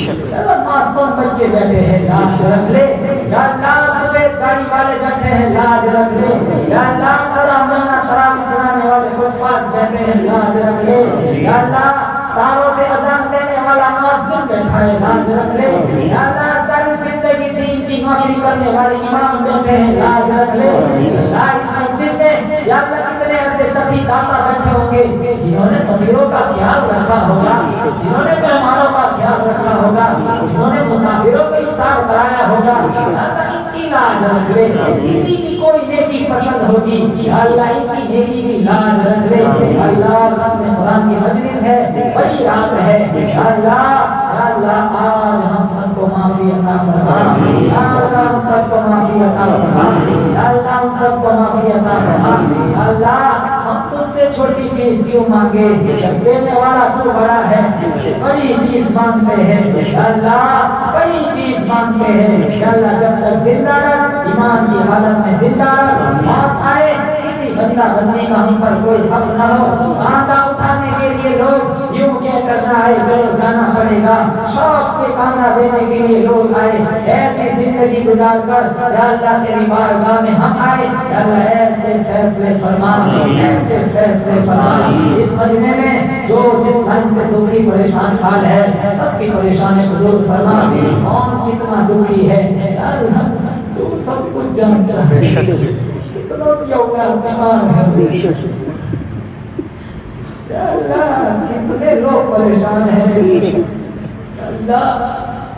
معصوم بچے بیٹھے ہیں، لاج رکھ لے، یا اللہ سفید گاڑی والے بیٹھے ہیں، لاج رکھ لے، یا اللہ قرآن تراویح سنانے والے حفاظ بیٹھے ہیں، لاج رکھ لے، یا اللہ ساروں سے اذان دینے والا مؤذن بیٹھا ہے، لاج رکھ لے، یا اللہ ساری زندگی دین کی نوکری کرنے والے امام بیٹھے ہیں، لاج رکھ لے، یا اس مسجد میں یا اللہ کتنے ایسے سفیر داتا بیٹھے ہوں گے جنہوں نے سفیروں کا خیال رکھا ہوگا، جنہوں نے مہمانوں کا خیال رکھا ہوگا، جنہوں نے مسافروں کو افطار کرایا ہوگا، اللہ ان کی لاج رکھ لے، کسی کی کوئی نیکی پسند ہوگی اللہ ان کی نیکی کی لاج رکھ لے، اللہ ختم قرآن کی مجلس ہے، بڑی رات ہے، اللہ اللہ آج ہم سب کو معافی عطا فرما، اللہ ہم سب کو معافی عطا فرما، اللہ ہم سب کو معافی عطا فرما، اللہ ہم تجھ سے چھوٹی چیز کیوں مانگے، جب دینے والا تو بڑا ہے، بڑی چیز مانگتے ہیں، اللہ بڑی چیز مانگتے ہیں، اللہ جب تک زندہ رکھ، ایمان کی حالت میں زندہ رکھ، موت آئے کسی بندہ بننے کا ہم پر کوئی حق نہ ہو، کاندھا اٹھانے کے لیے لوگ یوں کہہ کرنا ہے چلو جانا پڑے گا، شوق سے کاندھا دینے کے لیے لوگ آئے، ایسی زندگی گزار کر یا اللہ تیری بارگاہ میں ہم آئے، یا اللہ ایسے فیصلے فرما، ایسے فیصلے فرما، اس مجمع میں جو جس ڈھنگ سے دکھی پریشان حال ہے سب کی پریشانی کو دور فرما، کون کتنا دکھی ہے یا اللہ تو سب کچھ جانتا ہے، کتنوں کی اوقات بیمار ہے، یا اللہ کتنے لوگ پریشان ہیں، اللہ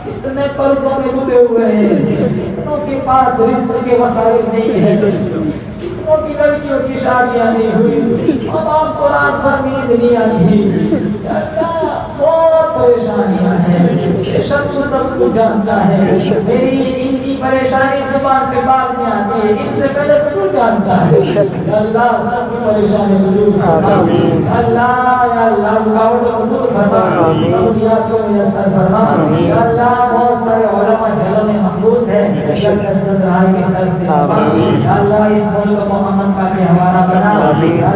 کتنے قرضوں میں ڈوبے ہوئے ہیں، کتنوں کے پاس رزق کے وسائل نہیں ہیں، کتنوں کی لڑکیوں کی شادیاں نہیں ہوئی، اب آپ کو رات بھر نیند نہیں آتی، یا اللہ بہت پریشانیاں ہیں، بے شک تو سب کچھ جانتا ہے، میری ان کی پریشانی زبان پہ بعد میں آتی ہے، ان سے پہلے تو جانتا ہے، اللہ سب کی پریشانی دور فرما، اللہ یا اللہ رکاوٹوں کو دور فرما، سہولیات کو میسر فرما، یا اللہ بہت سارے علماء جھلوں میں محبوس ہے، شکر صدرہائی کے دست فرما، یا اللہ اس ملک کو امن کا بھی ہمارا بنا، یا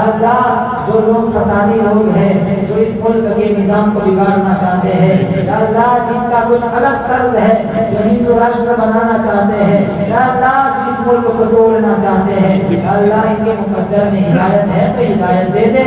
اللہ جو لوگ فسادی لوگ ہیں جو اس ملک کے نظام کو بگاڑنا چاہتے ہیں، یا اللہ جن کا کچھ الگ طرز ہے جو ہندو راشٹر بنانا چاہتے ہیں، یا اللہ جو اس ملک کو توڑنا چاہتے ہیں، یا اللہ ان کے مقدر میں ہدایت ہے تو ہدایت دے دے،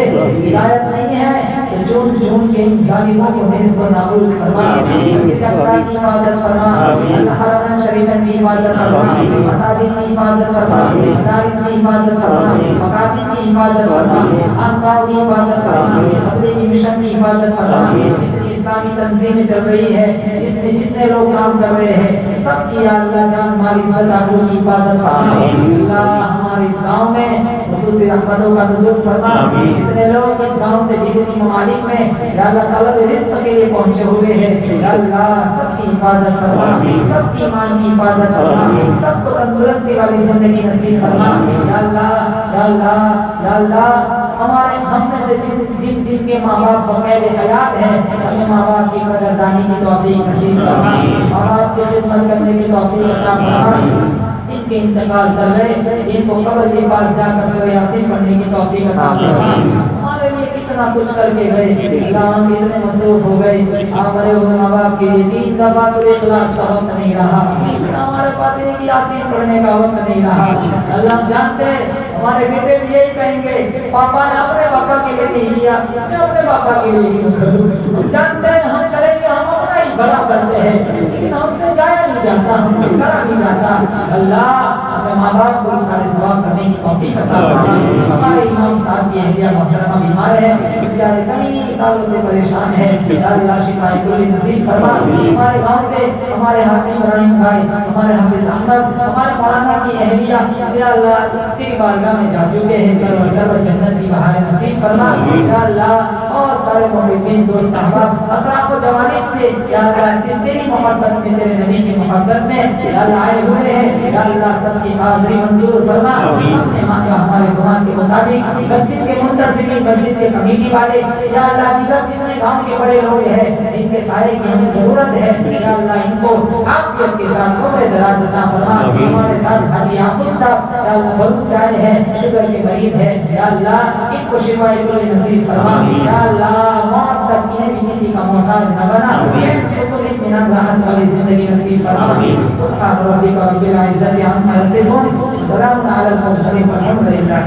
ہدایت نہیں ہے تو چون چون کے ان ظالموں کو نیز کو نابود فرما، مسجد اقصی کی حفاظت فرما، اللہ حرمین شریفین کی حفاظت فرما، مساجد کی حفاظت فرما، مدارس کی حفاظت فرما، مکاتب کی حفاظت فرما، خانقاہوں کی حفاظت فرما، تبلیغی مشن کی حفاظت فرما، جتنی اسلامی تنظیمیں چل رہی ہے جس میں جتنے لوگ کام کر رہے ہیں سب کی اللہ جان مالی صداقت کی حفاظت فرما، اللہ ہمارے اس گاؤں میں خصوصی رحمتوں کا نزول فرما، جتنے لوگ اس گاؤں سے بیرونی ممالک میں یا اللہ طلب رزق کے لیے پہنچے ہوئے ہیں، یا اللہ سب کی حفاظت فرما، سب کی ایمان کی حفاظت فرما، سب کو تندرستی والی زندگی نصیب فرما، یا اللہ یا اللہ یا اللہ ہمارے ہم میں سے جن جن کے ماں باپ بغیر حیات ہیں اپنے ماں باپ کی قدردانی کی توفیق نصیب فرما، ماں باپ کی خدمت کرنے کی توفیق عطا فرما، جن کے انتقال کر گئے جن کو قبر کے پاس جا کر سورہ یاسین پڑھنے کی توفیق عطا فرما، ہمارے لیے کتنا کچھ کر کے گئے، اللہ ہم اتنے مصروف ہو گئے، ہمارے ماں باپ کے لیے 3 دفعہ سورہ اخلاص کا وقت نہیں رہا، ہمارے پاس ان کی یاسین پڑھنے کا وقت نہیں رہا. اللہ ہم جانتے ہیں ہمارے بیٹے بھی یہی کہیں گے پاپا نے اپنے پاپا کے لیے نہیں کیا میں اپنے پاپا کے لیے کیوں کروں. ہم جانتے ہیں ہم کریں گے ہم اپنا ہی بڑا کرتے ہیں لیکن ہم سے جایا نہیں جاتا ہم سے کرا نہیں جاتا. اللہ اپنے ماں باپ کو سارے ثواب کرنے کی توفیق عطا فرما. ہمارے امام صاحب کی اہلیہ محترمہ بیمار ہے بیچارے کئی سالوں سے پریشان ہے. اللہ شفا کل نصیب فرما. ہمارے گاؤں سے ہمارے حاکم ابراہیم بھائی ہمارے حافظ احمد ہمارے مولانا کی اہلیہ یا اللہ تیری بارگاہ میں جا چکے ہیں کر جنت کی بہار نصیب فرما. یا اللہ اور سارے محبین دوست احباب اطراف و جوانب سے یا اللہ سے تیری محبت میں تیرے نبی کی محبت میں یا اللہ آئے ہوئے ہیں یا اللہ سب کی حاضری منظور فرما. ہم نے مانگا ہمارے قرآن کے مطابق مسجد کے منتظمین مسجد کے کمیٹی والے یا اللہ دیگر جتنے گاؤں کے بڑے لوگ ہیں جن کے سائے کی ہمیں ضرورت ہے یا اللہ ان کو عافیت کے ساتھ عمر دراز عطا فرما. ہمارے ساتھ حاجی یعقوب صاحب یا اللہ بہت سے آئے ہیں شوگر کے مریض ہیں یا اللہ ان کو شفا کل نصیب فرما. یا اللہ موت تک انہیں بھی کسی کا محتاج نہ بنا ان سے تو اطمینان راحت والی زندگی نصیب فرما. سبحان ربک رب العزت عما یصفون سلام علی المرسلین والحمد للہ.